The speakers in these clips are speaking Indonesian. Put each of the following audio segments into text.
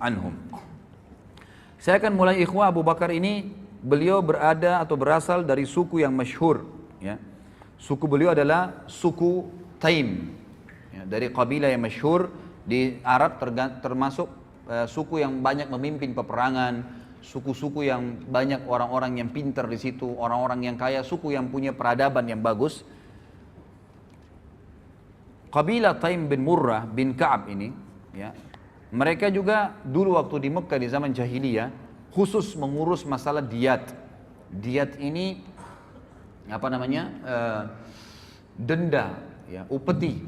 anhum. Saya akan mulai ikhwah. Abu Bakar ini beliau berada atau berasal dari suku yang masyhur, ya. Suku beliau adalah suku Taim, ya, dari kabilah yang masyhur di Arab, termasuk suku yang banyak memimpin peperangan, suku-suku yang banyak orang-orang yang pintar di situ, orang-orang yang kaya, suku yang punya peradaban yang bagus. Kabilah Taim bin Murrah bin Ka'ab ini, ya, mereka juga dulu waktu di Mekah di zaman jahiliyah khusus mengurus masalah diat. Diat ini apa namanya, denda, ya, upeti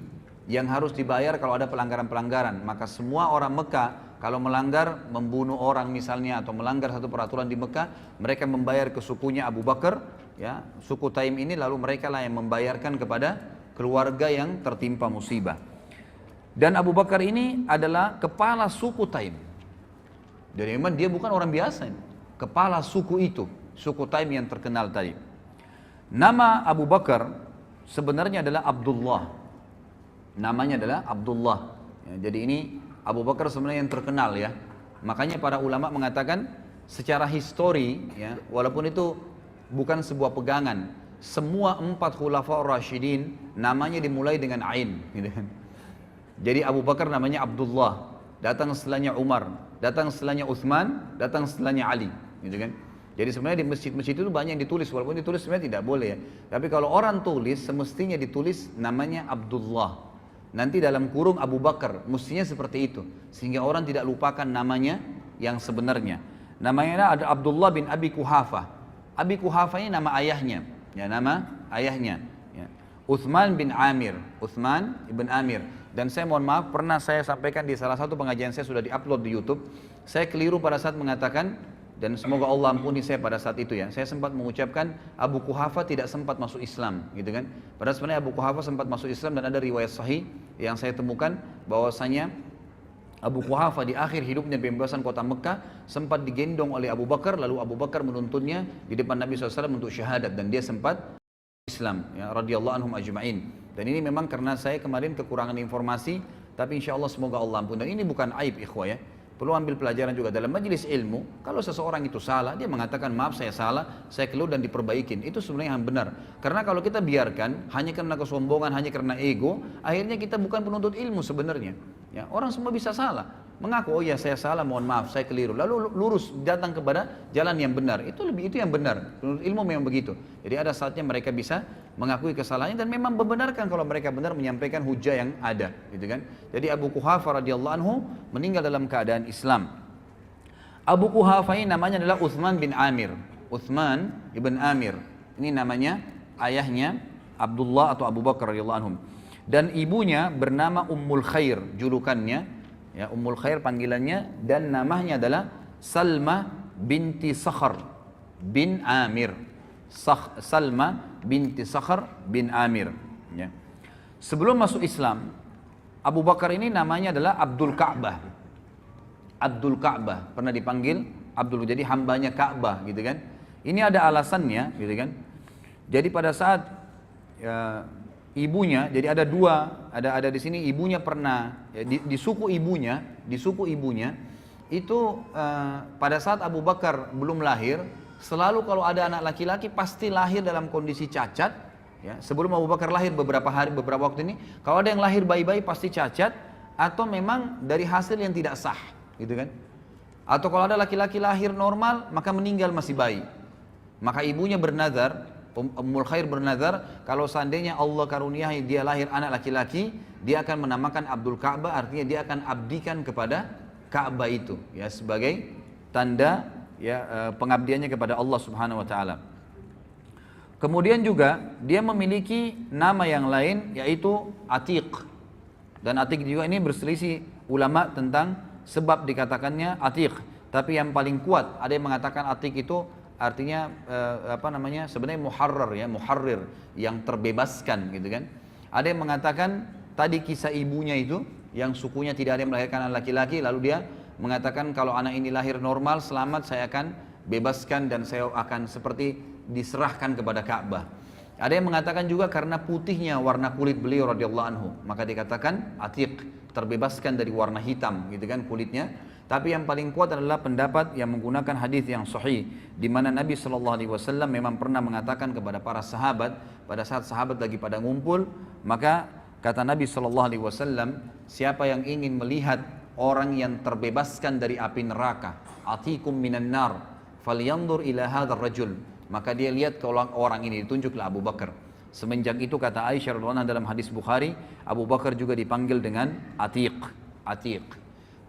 yang harus dibayar kalau ada pelanggaran-pelanggaran. Maka semua orang Mekah kalau melanggar, membunuh orang misalnya atau melanggar satu peraturan di Mekah, mereka membayar ke sukunya Abu Bakar, ya, suku Taim ini, lalu mereka lah yang membayarkan kepada keluarga yang tertimpa musibah. Dan Abu Bakar ini adalah kepala suku Taim. Jadi memang dia bukan orang biasa ini. Kepala suku itu, suku Taim yang terkenal tadi. Nama Abu Bakar sebenarnya adalah Abdullah. Namanya adalah Abdullah. Ya, jadi ini Abu Bakar sebenarnya yang terkenal, ya. Makanya para ulama mengatakan secara histori, ya, walaupun itu bukan sebuah pegangan, semua 4 khulafaur rasyidin namanya dimulai dengan Ain, gitu kan. Jadi Abu Bakar namanya Abdullah, datang setelahnya Umar, datang setelahnya Uthman, datang setelahnya Ali, gitu kan. Jadi sebenarnya di masjid-masjid itu banyak yang ditulis, walaupun ditulis sebenarnya tidak boleh, ya. Tapi kalau orang tulis, semestinya ditulis namanya Abdullah. Nanti dalam kurung Abu Bakar, mestinya seperti itu, sehingga orang tidak lupakan namanya yang sebenarnya. Namanya ada Abdullah bin Abi Kuhafa. Abi Kuhafa ini nama ayahnya, ya, nama ayahnya. Ya. Uthman bin Amir, Uthman ibn Amir. Dan saya mohon maaf, pernah saya sampaikan di salah satu pengajian saya, sudah diupload di YouTube. Saya keliru pada saat mengatakan, dan semoga Allah ampuni saya pada saat itu, ya. Saya sempat mengucapkan Abu Kuhafa tidak sempat masuk Islam, gitu kan. Padahal sebenarnya Abu Kuhafa sempat masuk Islam, dan ada riwayat sahih yang saya temukan bahwasanya Abu Kuhafa di akhir hidupnya pembebasan kota Mekah sempat digendong oleh Abu Bakar, lalu Abu Bakar menuntunnya di depan Nabi SAW untuk syahadat, dan dia sempat Islam, ya, radhiyallahu anhum ajma'in. Dan ini memang karena saya kemarin kekurangan informasi, tapi insya Allah semoga Allah ampun. Dan ini bukan aib, ikhwah, ya. Perlu ambil pelajaran juga dalam majelis ilmu. Kalau seseorang itu salah, dia mengatakan maaf saya salah, saya keliru, dan diperbaikin. Itu sebenarnya yang benar. Karena kalau kita biarkan hanya karena kesombongan, hanya karena ego, akhirnya kita bukan penuntut ilmu sebenarnya. Ya, orang semua bisa salah, mengaku oh ya saya salah, mohon maaf saya keliru, lalu lurus datang kepada jalan yang benar. Itu yang benar. Penuntut ilmu memang begitu. Jadi ada saatnya mereka bisa mengakui kesalahannya dan memang membenarkan kalau mereka benar menyampaikan hujah yang ada, gitu kan. Jadi Abu Kuhafa radhiyallahu anhu meninggal dalam keadaan Islam. Abu Kuhafa ini namanya adalah Uthman bin Amir. Uthman ibn Amir. Ini namanya ayahnya Abdullah atau Abu Bakar radhiyallahu anhum. Dan ibunya bernama Ummul Khair, julukannya, ya, Ummul Khair panggilannya, dan namanya adalah Salma binti Sakhar bin Amir. Salma binti Sakhar bin Amir, ya. Sebelum masuk Islam, Abu Bakar ini namanya adalah Abdul Ka'bah. Abdul Ka'bah, pernah dipanggil Abdul, jadi hambanya Ka'bah, gitu kan. Ini ada alasannya, gitu kan. Jadi pada saat ibunya, jadi ada dua, ada di sini ibunya pernah, ya, di suku ibunya itu pada saat Abu Bakar belum lahir, selalu kalau ada anak laki-laki pasti lahir dalam kondisi cacat, ya. Sebelum Abu Bakar lahir beberapa waktu ini, kalau ada yang lahir bayi-bayi pasti cacat, atau memang dari hasil yang tidak sah, gitu kan. Atau kalau ada laki-laki lahir normal, maka meninggal masih bayi. Maka ibunya bernazar, Ummul Khair bernazar, kalau seandainya Allah karuniai dia lahir anak laki-laki, dia akan menamakan Abdul Ka'bah, artinya dia akan abdikan kepada Ka'bah itu, ya, sebagai tanda, ya, pengabdiannya kepada Allah Subhanahu wa taala. Kemudian juga dia memiliki nama yang lain, yaitu Atiq. Dan Atiq juga ini berselisih ulama tentang sebab dikatakannya Atiq. Tapi yang paling kuat, ada yang mengatakan Atiq itu artinya sebenarnya muharrar, ya, muharrir, yang terbebaskan, gitu kan. Ada yang mengatakan tadi kisah ibunya itu yang sukunya tidak ada yang melahirkan anak laki-laki, lalu dia mengatakan kalau anak ini lahir normal selamat, saya akan bebaskan dan saya akan seperti diserahkan kepada Ka'bah. Ada yang mengatakan juga karena putihnya warna kulit beliau radhiyallahu anhu, maka dikatakan Atiq, terbebaskan dari warna hitam, gitu kan, kulitnya. Tapi yang paling kuat adalah pendapat yang menggunakan hadis yang sahih, di mana Nabi SAW memang pernah mengatakan kepada para sahabat pada saat sahabat lagi pada ngumpul, maka kata Nabi SAW, siapa yang ingin melihat orang yang terbebaskan dari api neraka, atikum minan nar, falyanzur ila hadzal rajul, maka dia lihat ke orang ini, ditunjuklah Abu Bakar. Semenjak itu kata Aisyah radhiyallahu anha dalam hadis Bukhari, Abu Bakar juga dipanggil dengan Atiq, Atiq.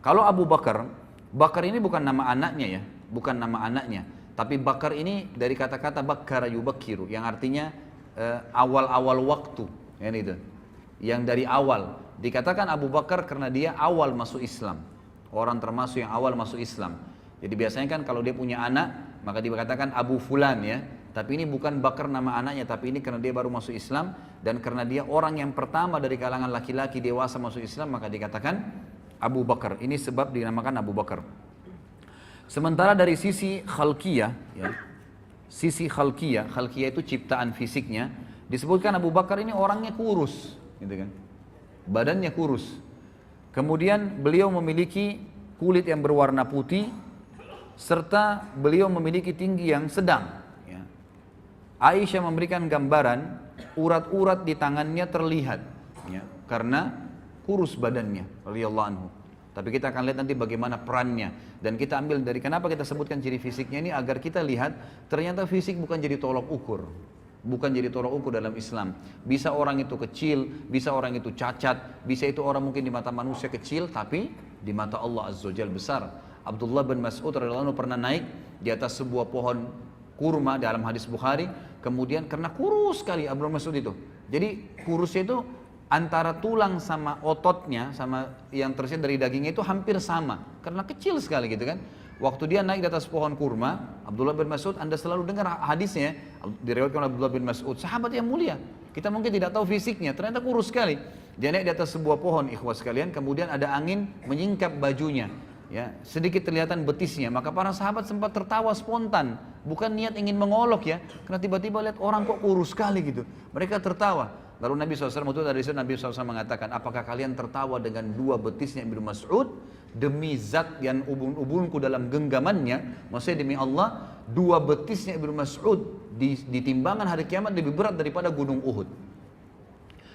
Kalau Abu Bakar, Bakar ini bukan nama anaknya ya, bukan nama anaknya, tapi Bakar ini dari kata-kata bakkara yubakkiru, yang artinya awal-awal waktu, ya itu. Yang dari awal dikatakan Abu Bakar karena dia awal masuk Islam, orang termasuk yang awal masuk Islam. Jadi biasanya kan kalau dia punya anak maka dikatakan Abu Fulan ya, tapi ini bukan Bakar nama anaknya, tapi ini karena dia baru masuk Islam dan karena dia orang yang pertama dari kalangan laki-laki dewasa masuk Islam, maka dikatakan Abu Bakar. Ini sebab dinamakan Abu Bakar. Sementara dari sisi khalqiyah ya, sisi khalqiyah itu ciptaan fisiknya, disebutkan Abu Bakar ini orangnya kurus gitu kan, badannya kurus. Kemudian beliau memiliki kulit yang berwarna putih, serta beliau memiliki tinggi yang sedang ya. Aisyah memberikan gambaran urat-urat di tangannya terlihat ya, karena kurus badannya radhiyallahu anhu. Tapi kita akan lihat nanti bagaimana perannya, dan kita ambil dari kenapa kita sebutkan ciri fisiknya ini, agar kita lihat ternyata fisik bukan jadi tolok ukur, bukan jadi tolok ukur dalam Islam. Bisa orang itu kecil, bisa orang itu cacat, bisa itu orang mungkin di mata manusia kecil, tapi di mata Allah Azza wa Jalla besar. Abdullah bin Mas'ud radhiyallahu anhu pernah naik di atas sebuah pohon kurma dalam hadis Bukhari, kemudian karena kurus sekali Abdullah bin Mas'ud itu, jadi kurusnya itu antara tulang sama ototnya sama yang tersirat dari dagingnya itu hampir sama karena kecil sekali gitu kan. Waktu dia naik di atas pohon kurma, Abdullah bin Mas'ud, Anda selalu dengar hadisnya diriwayatkan oleh Abdullah bin Mas'ud, sahabat yang mulia, kita mungkin tidak tahu fisiknya, ternyata kurus sekali. Dia naik di atas sebuah pohon, ikhwas sekalian, kemudian ada angin menyingkap bajunya ya, sedikit kelihatan betisnya, maka para sahabat sempat tertawa spontan, bukan niat ingin mengolok ya, karena tiba-tiba lihat orang kok kurus sekali gitu, mereka tertawa. Lalu Nabi SAW, itu dari situ Nabi SAW mengatakan, apakah kalian tertawa dengan dua betisnya Ibnu Mas'ud? Demi zat yang ubun-ubunku dalam genggamannya, maksudnya demi Allah, dua betisnya Ibnu Mas'ud di timbangan hari kiamat lebih berat daripada gunung Uhud.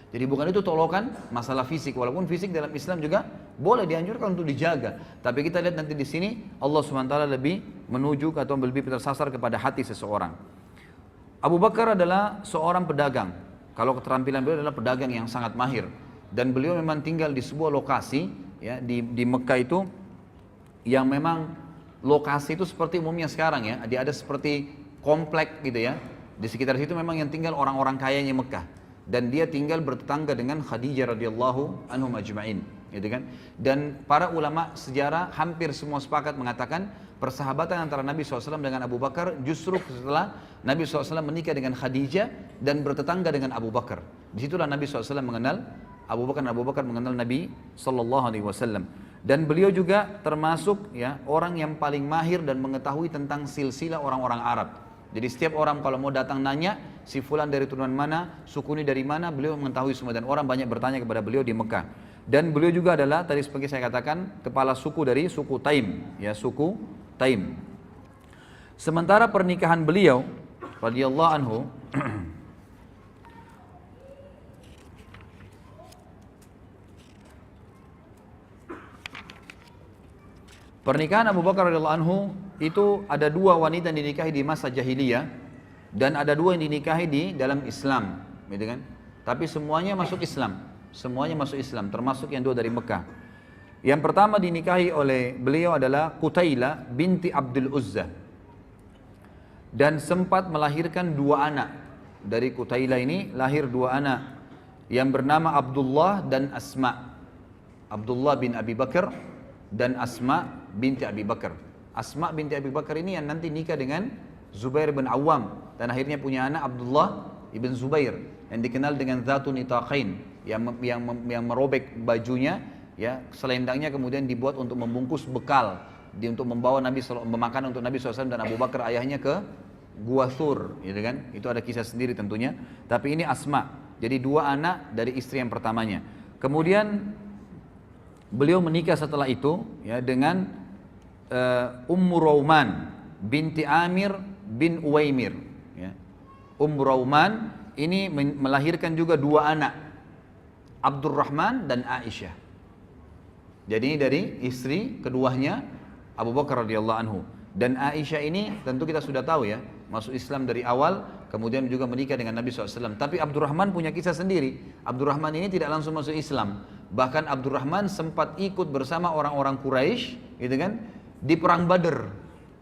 Jadi bukan itu tolokan masalah fisik, walaupun fisik dalam Islam juga boleh dianjurkan untuk dijaga. Tapi kita lihat nanti di sini Allah SWT lebih menuju atau lebih tersasar kepada hati seseorang. Abu Bakar adalah seorang pedagang. Kalau keterampilan beliau adalah pedagang yang sangat mahir, dan beliau memang tinggal di sebuah lokasi ya, di Mekah itu, yang memang lokasi itu seperti umumnya sekarang ya, dia ada seperti komplek gitu ya, di sekitar situ memang yang tinggal orang-orang kayanya Mekah, dan dia tinggal bertetangga dengan Khadijah radhiyallahu anhum ajma'in gitu kan. Dan para ulama sejarah hampir semua sepakat mengatakan persahabatan antara Nabi SAW dengan Abu Bakar justru setelah Nabi SAW menikah dengan Khadijah dan bertetangga dengan Abu Bakar. Disitulah Nabi SAW mengenal Abu Bakar, dan Abu Bakar mengenal Nabi SAW. Dan beliau juga termasuk ya orang yang paling mahir dan mengetahui tentang silsilah orang-orang Arab. Jadi setiap orang kalau mau datang nanya, si fulan dari turunan mana, suku ini dari mana, beliau mengetahui semua, dan orang banyak bertanya kepada beliau di Mekah. Dan beliau juga adalah, tadi seperti saya katakan, kepala suku dari suku Taim, ya suku Taim. Sementara pernikahan beliau radhiyallahu anhu pernikahan Abu Bakar radhiyallahu anhu itu ada dua wanita yang dinikahi di masa jahiliyah dan ada dua yang dinikahi di dalam Islam, gitu kan? Tapi semuanya masuk Islam, semuanya masuk Islam, termasuk yang dua dari Mekah. Yang pertama dinikahi oleh beliau adalah Qutailah binti Abdul Uzza, dan sempat melahirkan dua anak. Dari Qutailah ini lahir dua anak yang bernama Abdullah dan Asma. Abdullah bin Abi Bakar dan Asma binti Abi Bakar. Asma binti Abi Bakar ini yang nanti nikah dengan Zubair bin Awam, dan akhirnya punya anak Abdullah ibn Zubair yang dikenal dengan Dzatun Nitaqain, yang merobek bajunya ya, selendangnya kemudian dibuat untuk membungkus bekal, untuk membawa memakan untuk Nabi SAW dan Abu Bakar ayahnya ke Gua Thur, gitu kan? Itu ada kisah sendiri tentunya. Tapi ini Asma, jadi dua anak dari istri yang pertamanya. Kemudian beliau menikah setelah itu ya dengan Ummu Rauman binti Amir bin Uwaimir. Ya. Ummu Rauman ini melahirkan juga dua anak, Abdurrahman dan Aisyah. Jadi ini dari istri keduanya Abu Bakar radhiyallahu anhu. Dan Aisyah ini tentu kita sudah tahu ya, masuk Islam dari awal, kemudian juga menikah dengan Nabi SAW. Tapi Abdurrahman punya kisah sendiri. Abdurrahman ini tidak langsung masuk Islam. Bahkan Abdurrahman sempat ikut bersama orang-orang Quraisy, gitu kan, di perang Badar.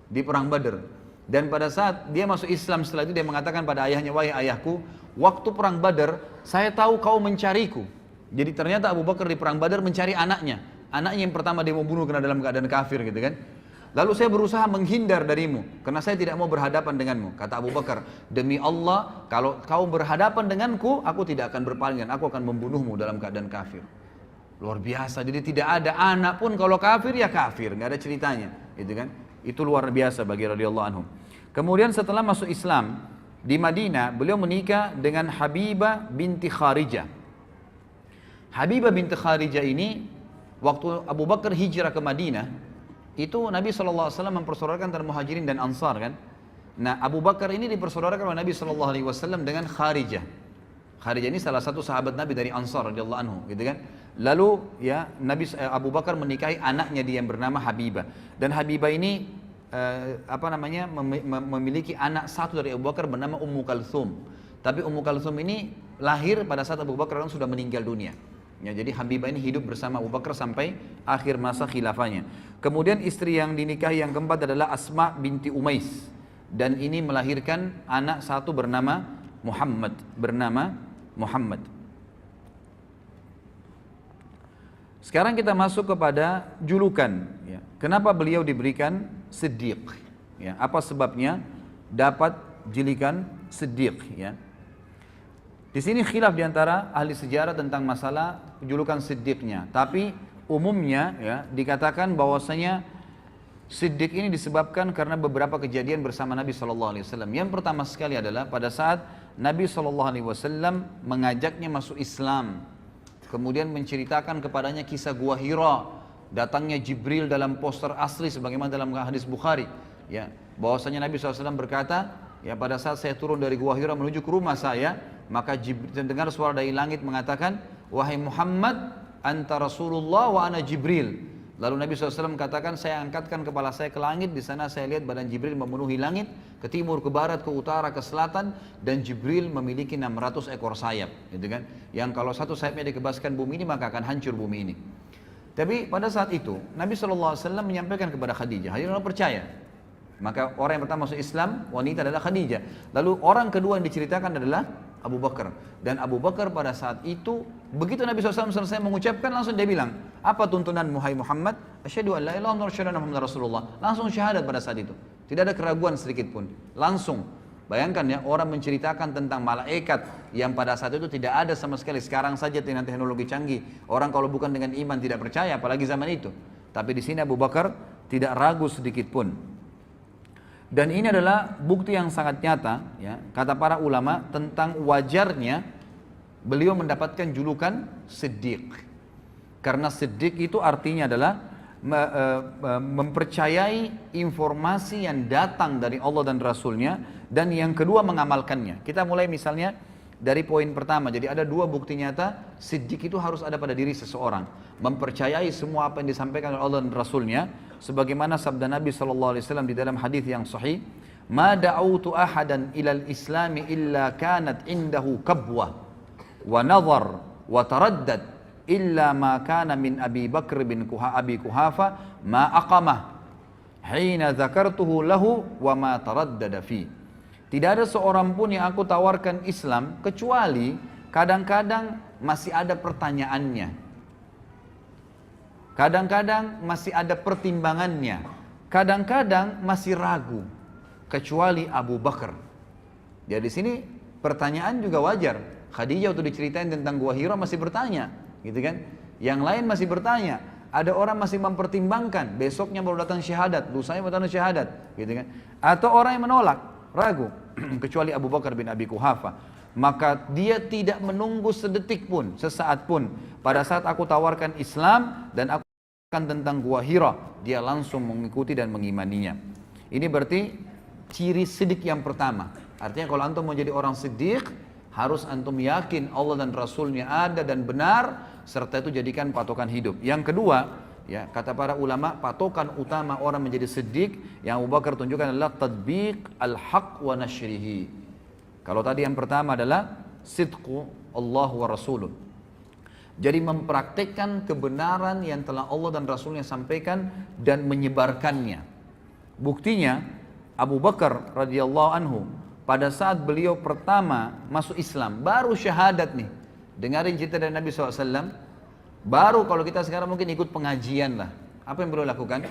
Di perang Badar. Dan pada saat dia masuk Islam setelah itu dia mengatakan pada ayahnya, wahai ayahku, waktu perang Badar saya tahu kau mencariku. Jadi ternyata Abu Bakar di perang Badar mencari anaknya. Anaknya yang pertama dia mau bunuh karena dalam keadaan kafir, gitu kan. Lalu saya berusaha menghindar darimu karena saya tidak mau berhadapan denganmu. Kata Abu Bakar, demi Allah kalau kau berhadapan denganku, aku tidak akan berpaling dan aku akan membunuhmu dalam keadaan kafir. Luar biasa. Jadi tidak ada anak pun kalau kafir ya kafir, nggak ada ceritanya, gitu kan. Itu luar biasa bagi radhiyallahu anhum. Kemudian setelah masuk Islam di Madinah, beliau menikah dengan Habibah binti Kharijah. Habibah binti Kharijah ini waktu Abu Bakar hijrah ke Madinah, itu Nabi SAW mempersaudarakan antara Muhajirin dan Ansar kan. Nah Abu Bakar ini dipersaudarakan oleh Nabi SAW dengan Kharijah. Kharijah ini salah satu sahabat Nabi dari Ansar radhiyallahu anhu, gitu kan. Lalu ya Abu Bakar menikahi anaknya dia yang bernama Habibah. Dan Habibah ini memiliki anak satu dari Abu Bakar bernama Ummu Kalthum. Tapi Ummu Kalthum ini lahir pada saat Abu Bakar sudah meninggal dunia. Ya, jadi Habibah ini hidup bersama Abu Bakar sampai akhir masa khilafahnya. Kemudian istri yang dinikahi yang keempat adalah Asma binti Umais. Dan ini melahirkan anak satu bernama Muhammad. Sekarang kita masuk kepada julukan. Ya. Kenapa beliau diberikan Siddiq? Ya, apa sebabnya dapat julukan Siddiq? Ya. Di sini khilaf diantara ahli sejarah tentang masalah julukan Siddiqnya. Tapi umumnya ya dikatakan bahwasanya Siddiq ini disebabkan karena beberapa kejadian bersama Nabi SAW. Yang pertama sekali adalah pada saat Nabi SAW mengajaknya masuk Islam, kemudian menceritakan kepadanya kisah Gua Hira, datangnya Jibril dalam poster asli sebagaimana dalam hadis Bukhari. Ya, bahwasanya Nabi SAW berkata, ya pada saat saya turun dari Gua Hira menuju ke rumah saya, maka Jibril dengar suara dari langit mengatakan, wahai Muhammad, anta Rasulullah wa ana Jibril. Lalu Nabi SAW katakan, saya angkatkan kepala saya ke langit, di sana saya lihat badan Jibril memenuhi langit, ke timur, ke barat, ke utara, ke selatan, dan Jibril memiliki 600 ekor sayap, gitu kan? Yang kalau satu sayapnya dikebaskan bumi ini maka akan hancur bumi ini. Tapi pada saat itu Nabi SAW menyampaikan kepada Khadijah, Khadijah percaya. Maka orang yang pertama masuk Islam wanita adalah Khadijah. Lalu orang kedua yang diceritakan adalah Abu Bakar. Dan Abu Bakar pada saat itu begitu Nabi SAW selesai mengucapkan, langsung dia bilang, apa tuntunanmu hai Muhammad? Asyhadu an la ilaha illallah wa asyhadu anna Muhammadar Rasulullah. Langsung syahadat pada saat itu. Tidak ada keraguan sedikit pun. Langsung. Bayangkan ya, orang menceritakan tentang malaikat yang pada saat itu tidak ada sama sekali. Sekarang saja dengan teknologi canggih, orang kalau bukan dengan iman tidak percaya, apalagi zaman itu. Tapi di sini Abu Bakar tidak ragu sedikit pun. Dan ini adalah bukti yang sangat nyata, ya, kata para ulama tentang wajarnya beliau mendapatkan julukan Siddiq. Karena Siddiq itu artinya adalah mempercayai informasi yang datang dari Allah dan Rasulnya, dan yang kedua mengamalkannya. Kita mulai misalnya dari poin pertama. Jadi ada dua bukti nyata Siddiq itu harus ada pada diri seseorang, mempercayai semua apa yang disampaikan oleh Allah dan Rasulnya, sebagaimana sabda Nabi SAW di dalam hadis yang sahih, ma da'autu ahadan ilal islami illa kanat indahu kabwa wa nazar wa taraddad illa ma kana min Abi Bakr bin Abi Kuhafa ma aqamah hina zakartuhu lahu wa ma taraddada fi. Tidak ada seorang pun yang aku tawarkan Islam kecuali kadang-kadang masih ada pertanyaannya, kadang-kadang masih ada pertimbangannya, kadang-kadang masih ragu, kecuali Abu Bakar. Jadi di sini pertanyaan juga wajar. Khadijah waktu diceritain tentang Gua Hira masih bertanya, gitu kan? Yang lain masih bertanya. Ada orang masih mempertimbangkan, besoknya baru datang syahadat, lusanya baru datang syahadat, gitu kan? Atau orang yang menolak, ragu, kecuali Abu Bakar bin Abi Kuhafa. Maka dia tidak menunggu sedetik pun, sesaat pun. Pada saat aku tawarkan Islam dan aku tentang gua Hira, dia langsung mengikuti dan mengimaninya. Ini berarti ciri siddiq yang pertama. Artinya kalau antum mau jadi orang siddiq, harus antum yakin Allah dan Rasulnya ada dan benar, serta itu jadikan patokan hidup. Yang kedua, ya, kata para ulama, patokan utama orang menjadi siddiq yang Abu Bakar tunjukkan adalah tadbiq al-haq wa nashrihi. Kalau tadi yang pertama adalah sidqu Allah wa Rasuluh. Jadi mempraktekkan kebenaran yang telah Allah dan Rasulnya sampaikan dan menyebarkannya. Buktinya Abu Bakar radhiyallahu anhu pada saat beliau pertama masuk Islam, baru syahadat nih. Dengarin cerita dari Nabi SAW. Baru kalau kita sekarang mungkin ikut pengajian lah. Apa yang beliau lakukan?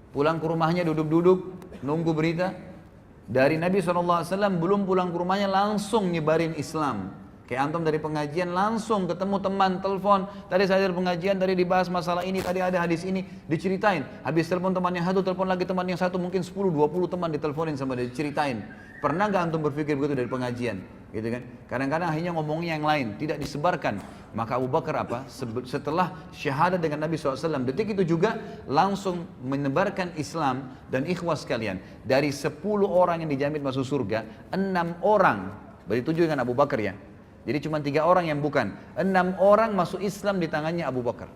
Pulang ke rumahnya duduk-duduk, nunggu berita. Dari Nabi SAW belum pulang ke rumahnya langsung nyebarin Islam. Kayak antum dari pengajian langsung ketemu teman, telepon. Tadi saya dari pengajian, tadi dibahas masalah ini, tadi ada hadis ini, diceritain. Habis telepon teman yang satu, telepon lagi teman yang satu, mungkin 10-20 teman diteleponin sama dia, diceritain. Pernah gak antum berpikir begitu dari pengajian? Gitu kan? Kadang-kadang akhirnya ngomongnya yang lain, tidak disebarkan. Maka Abu Bakar apa? Setelah syahadat dengan Nabi SAW, detik itu juga langsung menebarkan Islam. Dan ikhwas sekalian, dari 10 orang yang dijamin masuk surga, 6 orang, berarti 7 dengan Abu Bakar ya. Jadi cuma 3 orang yang bukan. 6 orang masuk Islam di tangannya Abu Bakar.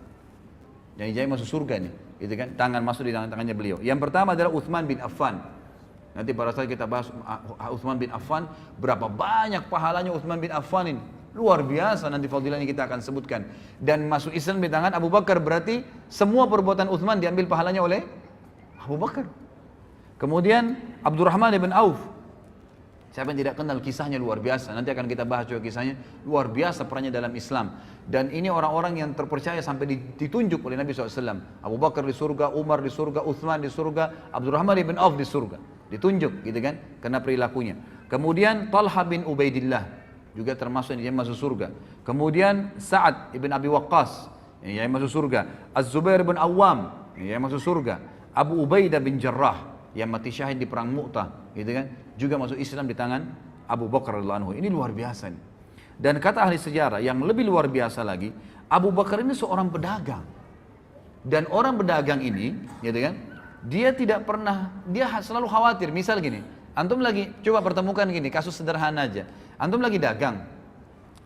Jadi masuk surga nih, gitu kan? Tangan masuk di tangannya beliau. Yang pertama adalah Utsman bin Affan. Nanti pada saat kita bahas Utsman bin Affan, berapa banyak pahalanya Utsman bin Affan ini. Luar biasa, nanti fadilahnya kita akan sebutkan. Dan masuk Islam di tangan Abu Bakar berarti semua perbuatan Utsman diambil pahalanya oleh Abu Bakar. Kemudian Abdurrahman bin Auf. Siapa yang tidak kenal kisahnya luar biasa. Nanti akan kita bahas juga kisahnya. Luar biasa perannya dalam Islam. Dan ini orang-orang yang terpercaya sampai ditunjuk oleh Nabi SAW. Abu Bakar di surga, Umar di surga, Uthman di surga, Abdurrahman bin Auf di surga. Ditunjuk gitu kan, karena perilakunya. Kemudian Talha bin Ubaidillah juga termasuk yang masuk surga. Kemudian Sa'ad ibn Abi Waqqas yang masuk surga. Az-Zubair bin Awam yang masuk surga. Abu Ubaidah bin Jarrah yang mati syahid di perang Mu'tah, gitu kan, juga masuk Islam di tangan Abu Bakar radhiyallahu anhu. Ini luar biasa nih. Dan kata ahli sejarah yang lebih luar biasa lagi, Abu Bakar ini seorang pedagang. Dan orang pedagang ini, gitu kan, dia tidak pernah, dia selalu khawatir. Misal gini, antum lagi coba pertemukan gini, kasus sederhana aja. Antum lagi dagang,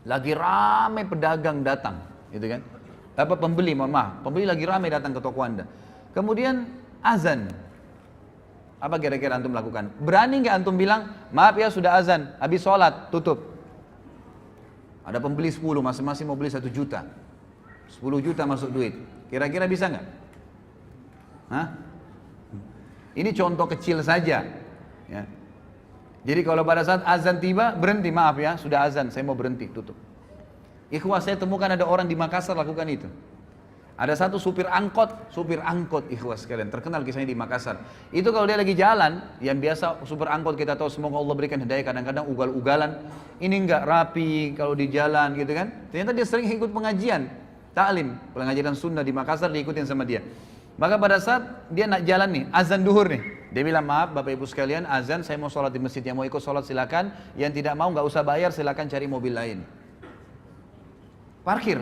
lagi ramai pedagang datang, gitu kan. Apa pembeli, mohon maaf, pembeli lagi ramai datang ke toko Anda. Kemudian azan. Apa kira-kira antum lakukan? Berani nggak antum bilang, maaf ya sudah azan, habis sholat, tutup. Ada pembeli 10, masing-masing mau beli 1 juta. 10 juta masuk duit. Kira-kira bisa nggak? Hah? Ini contoh kecil saja. Ya. Jadi kalau pada saat azan tiba, berhenti, maaf ya, sudah azan, saya mau berhenti, tutup. Ikhwah, saya temukan ada orang di Makassar lakukan itu. Ada satu supir angkot ikhwas sekalian, terkenal kisahnya di Makassar. Itu kalau dia lagi jalan, yang biasa supir angkot kita tahu semoga Allah berikan hidayah, kadang-kadang ugal-ugalan, ini enggak rapi kalau di jalan gitu kan. Ternyata dia sering ikut pengajian, taklim, pengajian sunnah di Makassar diikutin sama dia. Maka pada saat dia nak jalan nih, azan duhur nih, dia bilang maaf Bapak Ibu sekalian, azan saya mau sholat di masjid, yang mau ikut sholat silakan, yang tidak mau nggak usah bayar, silakan cari mobil lain. Parkir.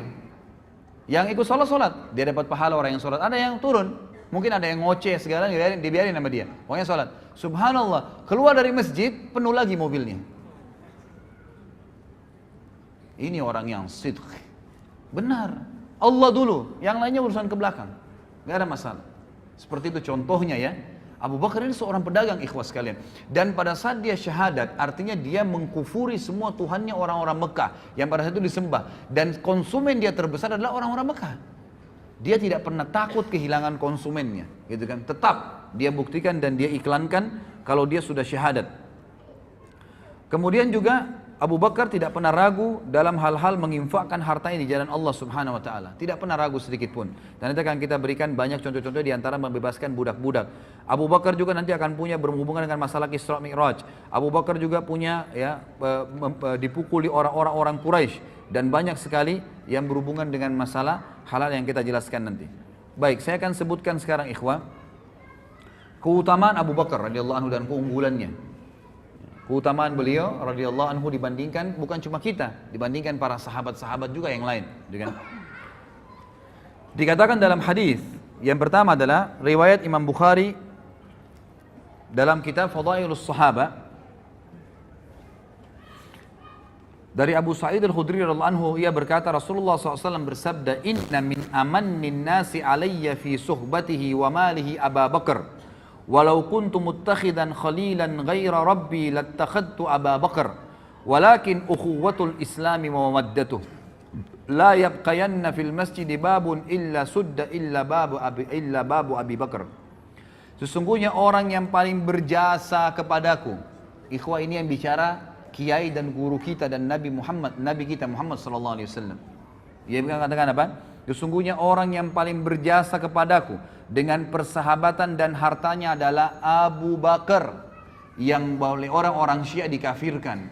Yang ikut sholat, dia dapat pahala orang yang sholat. Ada yang turun, mungkin ada yang ngoceh segala, dibiarin sama dia. Pokoknya sholat. Subhanallah, keluar dari masjid, penuh lagi mobilnya. Ini orang yang sidq. Benar, Allah dulu, yang lainnya urusan ke belakang. Gak ada masalah. Seperti itu contohnya ya. Abu Bakar ini seorang pedagang ikhwas sekalian. Dan pada saat dia syahadat, artinya dia mengkufuri semua Tuhannya orang-orang Mekah yang pada saat itu disembah. Dan konsumen dia terbesar adalah orang-orang Mekah. Dia tidak pernah takut kehilangan konsumennya, gitu kan? Tetap dia buktikan dan dia iklankan kalau dia sudah syahadat. Kemudian juga Abu Bakar tidak pernah ragu dalam hal-hal menginfakkan hartanya di jalan Allah Subhanahu wa taala. Tidak pernah ragu sedikit pun. Dan nanti akan kita berikan banyak contoh-contoh di antara membebaskan budak-budak. Abu Bakar juga nanti akan punya berhubungan dengan masalah Isra Mi'raj. Abu Bakar juga punya ya dipukuli orang-orang Quraisy dan banyak sekali yang berhubungan dengan masalah halal yang kita jelaskan nanti. Baik, saya akan sebutkan sekarang ikhwah keutamaan Abu Bakar radhiyallahu anhu dan keunggulannya. Keutamaan beliau radhiyallahu anhu dibandingkan bukan cuma kita, dibandingkan para sahabat-sahabat juga yang lain, kan? Dikatakan dalam hadis Yang pertama adalah riwayat Imam Bukhari dalam kitab Fadailus Sahaba dari Abu Sa'id Al-Khudri radhiyallahu anhu, ia berkata Rasulullah SAW bersabda, "Inna min amannin nasi alayya fi suhbatihi wa malihi Abu Bakar. Walau kuntu muttakhidan khalilan ghaira rabbi lattakhadtu Abu Bakar. Walakin ukhuwatul Islami wa mawaddatuh. La yabqayanna fil masjid babun illa sudda illa babu Abi Bakar." Sesungguhnya orang yang paling berjasa kepadaku. Ikhwah, ini yang bicara kiai dan guru kita dan Nabi kita Muhammad sallallahu alaihi wasallam. Dia mengatakan apa? Sesungguhnya orang yang paling berjasa kepadaku dengan persahabatan dan hartanya adalah Abu Bakar, yang oleh orang-orang Syiah dikafirkan.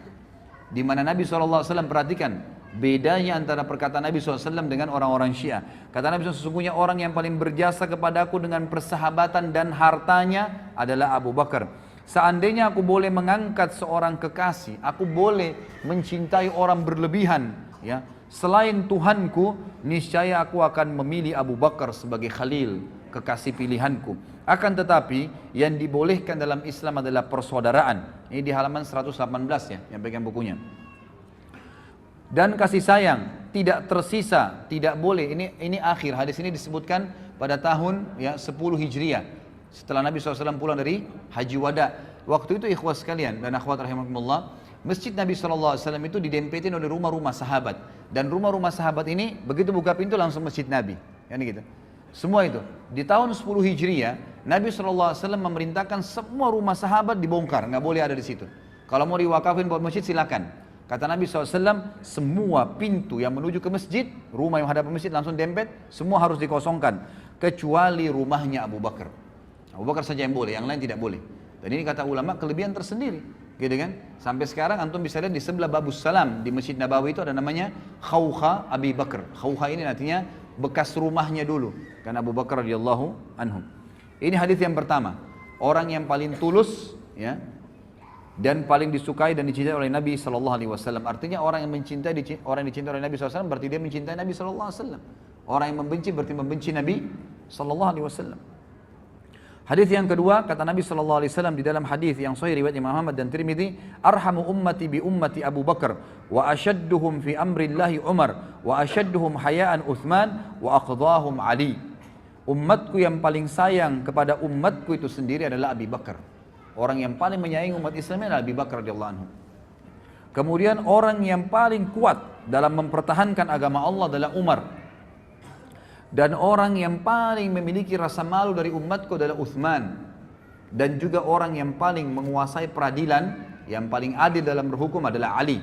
Di mana Nabi sallallahu alaihi wasallam, perhatikan bedanya antara perkataan Nabi SAW dengan orang-orang Syiah. Kata Nabi SAW, sesungguhnya orang yang paling berjasa kepadaku dengan persahabatan dan hartanya adalah Abu Bakar. Seandainya aku boleh mengangkat seorang kekasih, aku boleh mencintai orang berlebihan, ya, selain Tuhanku, niscaya aku akan memilih Abu Bakar sebagai khalil, kekasih pilihanku. Akan tetapi yang dibolehkan dalam Islam adalah persaudaraan. Ini di halaman 118 ya, yang pegang bukunya. Dan kasih sayang tidak tersisa, tidak boleh. Ini akhir hadis ini disebutkan pada tahun ya 10 Hijriah. Setelah Nabi SAW pulang dari Haji Wada. Waktu itu ikhwas sekalian dan akhwat rahimakumullah, masjid Nabi SAW itu didempetin oleh rumah-rumah sahabat. Dan rumah-rumah sahabat ini begitu buka pintu langsung masjid Nabi. Ya, gitu. Semua itu. Di tahun 10 Hijriah, Nabi SAW memerintahkan semua rumah sahabat dibongkar. Nggak boleh ada di situ. Kalau mau diwakafin buat masjid silakan. Kata Nabi SAW, semua pintu yang menuju ke masjid, rumah yang hadap masjid langsung dempet, semua harus dikosongkan. Kecuali rumahnya Abu Bakar. Abu Bakar saja yang boleh, yang lain tidak boleh. Dan ini kata ulama kelebihan tersendiri, gitu kan? Sampai sekarang antum bisa lihat di sebelah Babus Salam di Masjid Nabawi itu ada namanya Khawkha Abi Bakar. Khawkha ini artinya bekas rumahnya dulu, kan Abu Bakar radhiyallahu anhu. Ini hadis yang pertama, orang yang paling tulus, ya, dan paling disukai dan dicintai oleh Nabi Sallallahu Alaihi Wasallam. Artinya orang yang mencintai orang yang dicintai oleh Nabi Sallallahu Alaihi Wasallam berarti dia mencintai Nabi Sallallahu Alaihi Wasallam. Orang yang membenci berarti membenci Nabi Sallallahu Alaihi Wasallam. Hadis yang kedua, kata Nabi sallallahu alaihi wasallam di dalam hadis yang sahih riwayat Imam Ahmad dan Tirmidzi, "Arhamu ummati bi ummati Abu Bakar wa ashadduhum fi amrillahi Umar wa ashadduhum hayaan Utsman wa aqdahum Ali." Umatku yang paling sayang kepada umatku itu sendiri adalah Abu Bakar. Orang yang paling menyayangi umat Islam adalah Abu Bakar radhiyallahu anhu. Kemudian orang yang paling kuat dalam mempertahankan agama Allah adalah Umar. Dan orang yang paling memiliki rasa malu dari umatku adalah Utsman. Dan juga orang yang paling menguasai peradilan, yang paling adil dalam berhukum adalah Ali.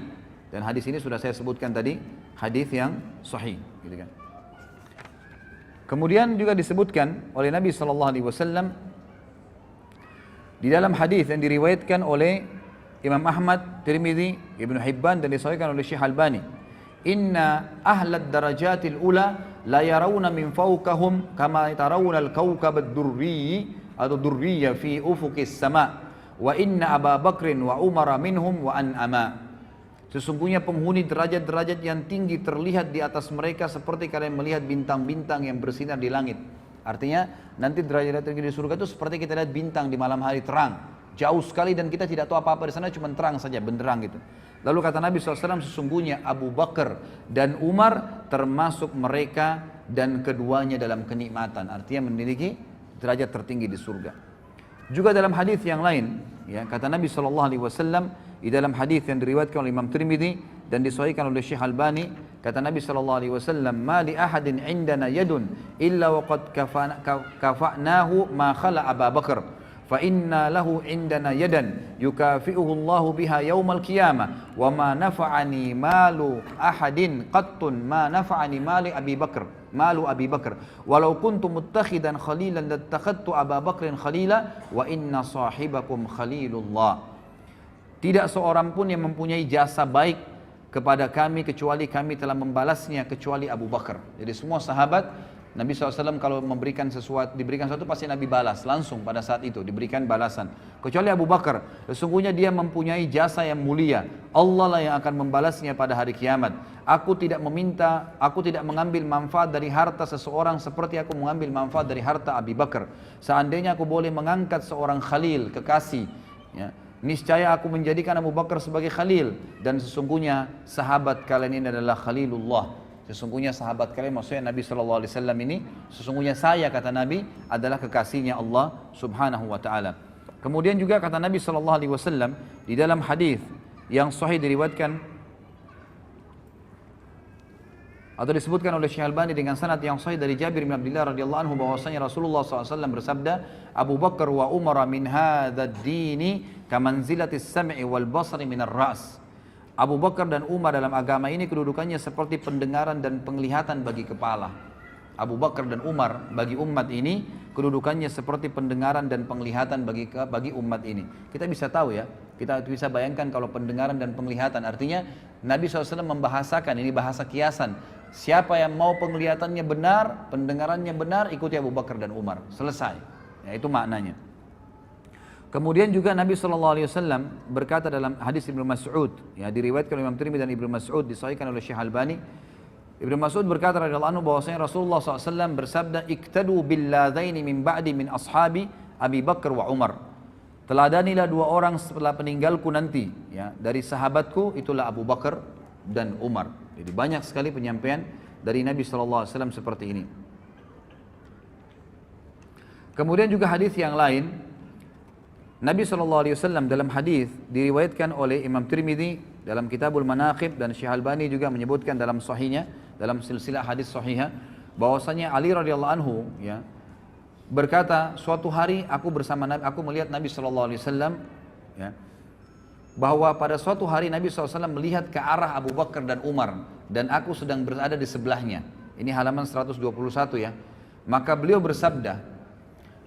Dan hadis ini sudah saya sebutkan tadi, hadis yang sahih, gitu kan. Kemudian juga disebutkan oleh Nabi SAW di dalam hadis yang diriwayatkan oleh Imam Ahmad, Tirmidzi, Ibnu Hibban dan disahihkan oleh Syekh Albani. Inna ahlad darajatil ula la yarawna min fawqahum kama tarawna al-kawkab ad-durri atau durriya fi ufuqis sama wa inna Abu Bakrin wa Umar minhum wa an'ama. Sesungguhnya penghuni derajat-derajat yang tinggi terlihat di atas mereka seperti kalian melihat bintang-bintang yang bersinar di langit. Artinya nanti derajat tinggi di surga itu seperti kita lihat bintang di malam hari terang, jauh sekali dan kita tidak tahu apa-apa di sana, cuma terang saja, benderang gitu. Lalu kata Nabi SAW, sesungguhnya Abu Bakar dan Umar termasuk mereka dan keduanya dalam kenikmatan. Artinya memiliki derajat tertinggi di surga. Juga dalam hadis yang lain, ya, kata Nabi SAW di dalam hadis yang diriwayatkan oleh Imam Tirmidzi dan disahihkan oleh Syekh Albani, kata Nabi SAW, "Ma li ahadin indana yadun illa waqad kafa'nahu ma khala Abu Bakar." Fa inna lahu indana yadan yukafi'uhu Allahu biha yaumal qiyamah wa ma nafa'ani malu ahadin qattun ma nafa'ani mali Abi Bakar walau kuntu muttakhidan khalilan lattakhadtu Abu Bakrin khalila wa inna sahibakum khalilullah. Tidak seorang pun yang mempunyai jasa baik kepada kami kecuali kami telah membalasnya kecuali Abu Bakar. Jadi semua sahabat Nabi SAW kalau memberikan sesuatu, diberikan sesuatu pasti Nabi balas langsung pada saat itu, diberikan balasan. Kecuali Abu Bakar, sesungguhnya dia mempunyai jasa yang mulia. Allah lah yang akan membalasnya pada hari kiamat. Aku tidak mengambil manfaat dari harta seseorang seperti aku mengambil manfaat dari harta Abu Bakar. Seandainya aku boleh mengangkat seorang khalil, kekasih, ya, niscaya aku menjadikan Abu Bakar sebagai khalil. Dan sesungguhnya sahabat kalian ini adalah khalilullah. Sesungguhnya sahabat kalian, maksudnya Nabi SAW ini, sesungguhnya saya, kata Nabi, adalah kekasihnya Allah Subhanahu wa Ta'ala. Kemudian juga kata Nabi SAW di dalam hadis yang sahih diriwayatkan atau disebutkan oleh Syekh Albani dengan sanad yang sahih dari Jabir bin Abdullah radhiyallahu anhu bahwasanya Rasulullah SAW bersabda, Abu Bakar wa Umar min hadzal dini kamanzilatis sam'i wal basari minar ra's. Abu Bakar dan Umar dalam agama ini kedudukannya seperti pendengaran dan penglihatan bagi kepala. Abu Bakar dan Umar bagi umat ini kedudukannya seperti pendengaran dan penglihatan bagi umat ini. Kita bisa tahu ya, kita bisa bayangkan kalau pendengaran dan penglihatan, artinya Nabi SAW membahasakan, ini bahasa kiasan. Siapa yang mau penglihatannya benar, pendengarannya benar, ikuti Abu Bakar dan Umar. Selesai. Ya, itu maknanya. Kemudian juga Nabi SAW berkata dalam hadis Ibnu Mas'ud, ya, diriwayatkan oleh Imam Tirmidzi dan Ibnu Mas'ud, disahihkan oleh Syekh Albani. Ibnu Mas'ud berkata radhiyallahu anhu bahwasanya Rasulullah SAW bersabda, "Iktadu billadaini min ba'di min ashabi Abi Bakar wa Umar." Teladanilah dua orang setelah peninggalku nanti, ya, dari sahabatku, itulah Abu Bakar dan Umar. Jadi banyak sekali penyampaian dari Nabi SAW seperti ini. Kemudian juga hadis yang lain, Nabi SAW dalam hadis diriwayatkan oleh Imam Tirmidzi dalam Kitabul Manaqib dan Syekh Albani juga menyebutkan dalam sahihnya, dalam silsilah hadis sahihah, bahwasanya Ali radhiyallahu anhu, ya, berkata, suatu hari aku bersama Nabi, aku melihat Nabi SAW, ya, bahwa pada suatu hari Nabi SAW melihat ke arah Abu Bakar dan Umar dan aku sedang berada di sebelahnya. Ini halaman 121 ya. Maka beliau bersabda,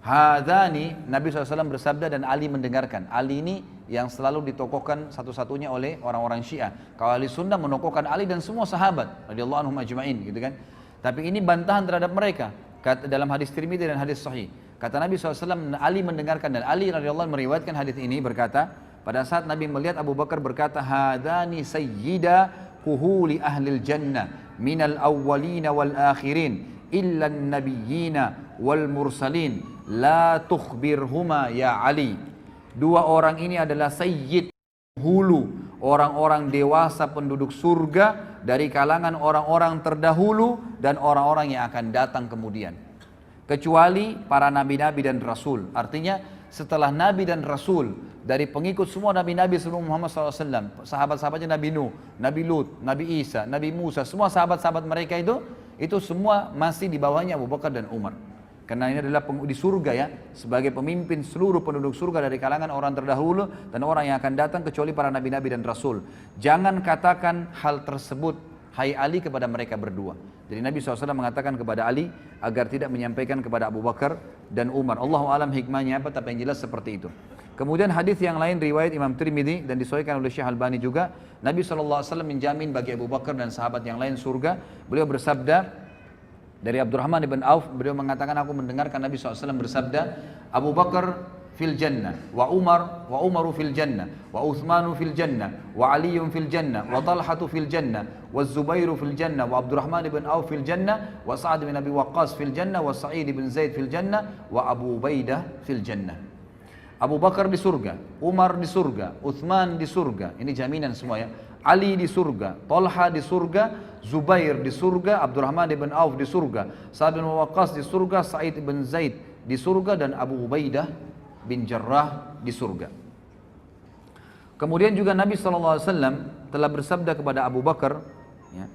Hadani, Nabi SAW bersabda dan Ali mendengarkan. Ali ini yang selalu ditokohkan satu-satunya oleh orang-orang Syiah. Kalau ahli sunnah menokohkan Ali dan semua sahabat radhiyallahu anhum ajma'in, gitu kan. Tapi ini bantahan terhadap mereka. Dalam hadis Tirmidzi dan hadis sahih, kata Nabi SAW, Ali mendengarkan, dan Ali radhiyallahu anhu meriwayatkan hadis ini berkata, pada saat Nabi melihat Abu Bakar berkata, Hadani sayyida kuhuli ahlil jannah minal awwalina wal akhirin illa nabiyyina wal mursalin la tukhbirhuma ya Ali. Dua orang ini adalah sayyid, hulu, orang-orang dewasa penduduk surga dari kalangan orang-orang terdahulu dan orang-orang yang akan datang kemudian, kecuali para nabi-nabi dan rasul. Artinya setelah nabi dan rasul, dari pengikut semua nabi-nabi sebelum Muhammad SAW, sahabat-sahabatnya Nabi Nuh, Nabi Lut, Nabi Isa, Nabi Musa, semua sahabat-sahabat mereka itu semua masih di bawahnya Abu Bakar dan Umar. Karena ini adalah di surga, ya, sebagai pemimpin seluruh penduduk surga dari kalangan orang terdahulu dan orang yang akan datang, kecuali para nabi-nabi dan rasul. Jangan katakan hal tersebut, hai Ali, kepada mereka berdua. Jadi Nabi SAW mengatakan kepada Ali agar tidak menyampaikan kepada Abu Bakar dan Umar. Allahu alam hikmahnya apa, tapi yang jelas seperti itu. Kemudian hadis yang lain riwayat Imam Tirmidzi dan disahihkan oleh Syekh Albani juga, Nabi SAW menjamin bagi Abu Bakar dan sahabat yang lain surga. Beliau bersabda, dari Abdurrahman ibn Auf, beliau mengatakan, aku mendengarkan Nabi SAW bersabda, Abu Bakar fil jannah, wa Umaru fil jannah, wa Uthmanu fil jannah, wa Aliyun fil jannah, wa Talhatu fil jannah, wa Zubairu fil jannah, wa Abdurrahman ibn Auf fil jannah, wa Sa'ad bin Abi Waqqas fil jannah, wa Sa'id bin Zaid fil jannah, wa Abu Ubaidah fil jannah. Abu Bakar di surga, Umar di surga, Uthman di surga, ini jaminan semua, ya. Ali di surga, Talha di surga, Zubair di surga, Abdurrahman ibn Auf di surga, Sa'ad bin Waqqas di surga, Sa'id bin Zaid di surga, dan Abu Ubaidah bin Jarrah di surga. Kemudian juga Nabi SAW telah bersabda kepada Abu Bakar, ya,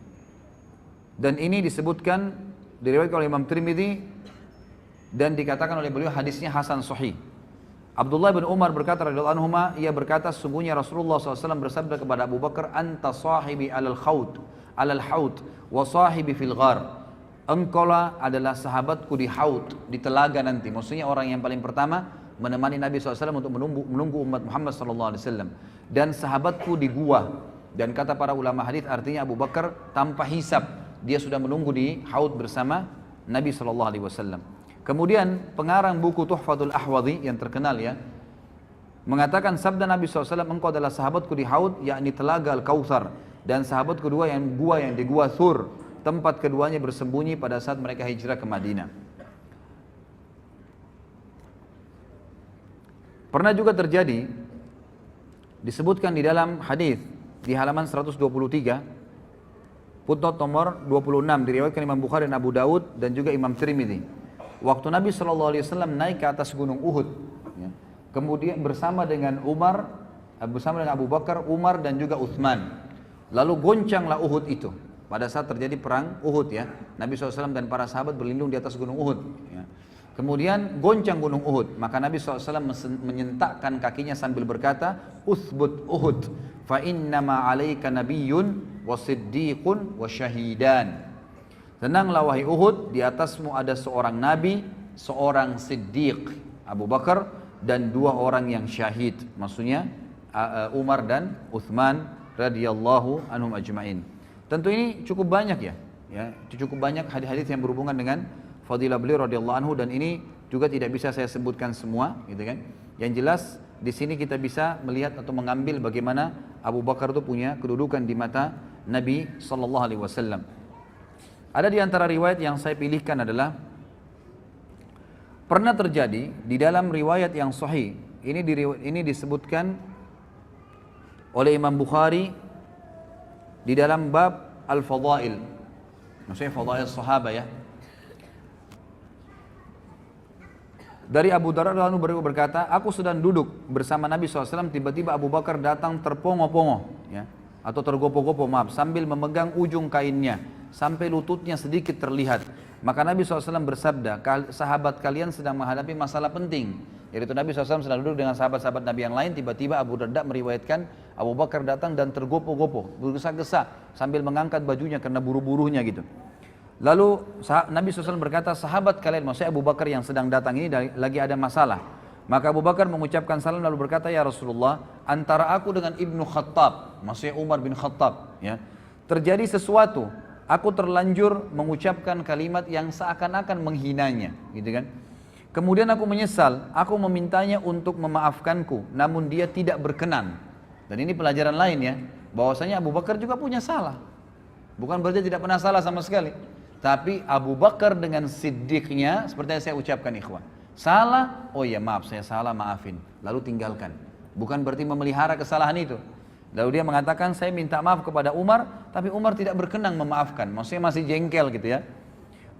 dan ini disebutkan, diriwayatkan oleh Imam Tirmidzi dan dikatakan oleh beliau hadisnya hasan sahih. Abdullah bin Umar berkata radhiyallahu anhuma, ia berkata, sungguhnya Rasulullah SAW bersabda kepada Abu Bakar, anta sahibi alal haud wa sahibi fil ghar. Engkaulah adalah sahabatku di haud, di telaga nanti. Maksudnya orang yang paling pertama menemani Nabi SAW untuk menunggu umat Muhammad SAW, dan sahabatku di gua. Dan kata para ulama hadis, artinya Abu Bakar tanpa hisab dia sudah menunggu di haud bersama Nabi SAW. Kemudian pengarang buku Tuhfatul Ahwadhi yang terkenal ya, mengatakan sabda Nabi SAW, engkau adalah sahabatku di Haud, yakni telaga Al-Kautsar, dan sahabat kedua yang di gua Thur, tempat keduanya bersembunyi pada saat mereka hijrah ke Madinah. Pernah juga terjadi, disebutkan di dalam hadis di halaman 123, footnote nomor 26, diriwayatkan Imam Bukhari dan Abu Daud dan juga Imam Tirmidzi. Waktu Nabi SAW naik ke atas gunung Uhud, ya, kemudian bersama dengan Abu Bakar, Umar dan juga Uthman. Lalu goncanglah Uhud itu. Pada saat terjadi perang Uhud ya, Nabi SAW dan para sahabat berlindung di atas gunung Uhud. Ya. Kemudian goncang gunung Uhud, maka Nabi SAW menyentakkan kakinya sambil berkata, Uthbut Uhud, fa innama alaika nabiyyun wa siddiqun wa syahidan. Tenanglah wahai Uhud, di atasmu ada seorang nabi, seorang siddiq, Abu Bakar, dan 2 orang yang syahid. Maksudnya Umar dan Uthman radhiyallahu anhum ajma'in. Tentu ini cukup banyak ya, cukup banyak hadis-hadis yang berhubungan dengan fadilah beliau radhiyallahu anhu, dan ini juga tidak bisa saya sebutkan semua, gitu kan. Yang jelas di sini kita bisa melihat atau mengambil bagaimana Abu Bakar itu punya kedudukan di mata Nabi sallallahu alaihi wasallam. Ada di antara riwayat yang saya pilihkan adalah pernah terjadi di dalam riwayat yang sahih. Ini disebutkan oleh Imam Bukhari di dalam bab Al-Fadail. Maksudnya Fadail Sahabat ya. Dari Abu Darda lalu berkata, aku sedang duduk bersama Nabi SAW, tiba-tiba Abu Bakar datang terpongo-pongo, ya, atau tergopo-gopo sambil memegang ujung kainnya, sampai lututnya sedikit terlihat. Maka Nabi SAW bersabda, sahabat kalian sedang menghadapi masalah penting. Yaitu Nabi SAW sedang duduk dengan sahabat-sahabat Nabi yang lain, tiba-tiba Abu Darda meriwayatkan, Abu Bakar datang dan tergopo-gopo, bergesa-gesa, sambil mengangkat bajunya karena buru-burunya gitu. Lalu Nabi SAW berkata, sahabat kalian, maksudnya Abu Bakar yang sedang datang ini lagi ada masalah. Maka Abu Bakar mengucapkan salam lalu berkata, ya Rasulullah, antara aku dengan Ibnu Khattab, maksudnya Umar bin Khattab, ya, terjadi sesuatu. Aku terlanjur mengucapkan kalimat yang seakan-akan menghinanya, gitu kan. Kemudian aku menyesal, aku memintanya untuk memaafkanku, namun dia tidak berkenan. Dan ini pelajaran lain ya, bahwasanya Abu Bakar juga punya salah. Bukan berarti tidak pernah salah sama sekali. Tapi Abu Bakar dengan siddiqnya, seperti yang saya ucapkan ikhwan, salah, oh iya maaf saya salah, maafin, lalu tinggalkan. Bukan berarti memelihara kesalahan itu. Lalu dia mengatakan, saya minta maaf kepada Umar, tapi Umar tidak berkenan memaafkan, maksudnya masih jengkel gitu ya.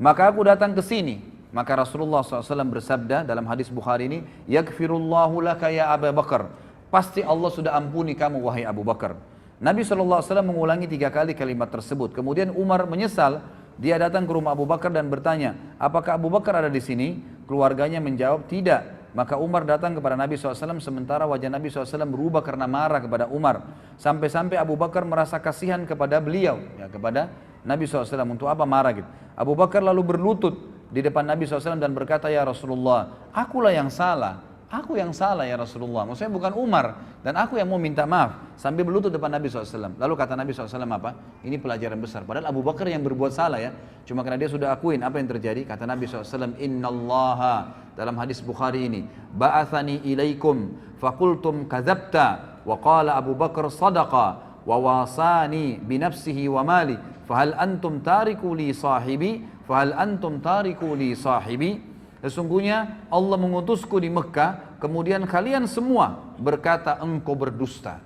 Maka aku datang ke sini, maka Rasulullah SAW bersabda dalam hadis Bukhari ini, yaghfirullahu laka ya Abu Bakar, pasti Allah sudah ampuni kamu wahai Abu Bakar. Nabi SAW mengulangi 3 kali kalimat tersebut. Kemudian Umar menyesal, dia datang ke rumah Abu Bakar dan bertanya, apakah Abu Bakar ada di sini? Keluarganya menjawab, tidak. Maka Umar datang kepada Nabi SAW, sementara wajah Nabi SAW berubah karena marah kepada Umar. Sampai-sampai Abu Bakar merasa kasihan kepada beliau, ya, kepada Nabi SAW, untuk apa marah gitu. Abu Bakar lalu berlutut di depan Nabi SAW dan berkata, ya Rasulullah, akulah yang salah. Aku yang salah ya Rasulullah, maksudnya bukan Umar, dan aku yang mau minta maaf, sambil berlutut depan Nabi SAW. Lalu kata Nabi SAW apa? Ini pelajaran besar, padahal Abu Bakar yang berbuat salah ya, cuma karena dia sudah akuin apa yang terjadi. Kata Nabi SAW, innallaha, dalam hadis Bukhari ini, ba'athani ilaikum fakultum kadzabta wa qala Abu Bakar sadaqa wa wasani binafsihi wa mali fahal antum tariku li sahibi fahal antum tariku li sahibi. Sesungguhnya Allah mengutusku di Mekah, kemudian kalian semua berkata engkau berdusta.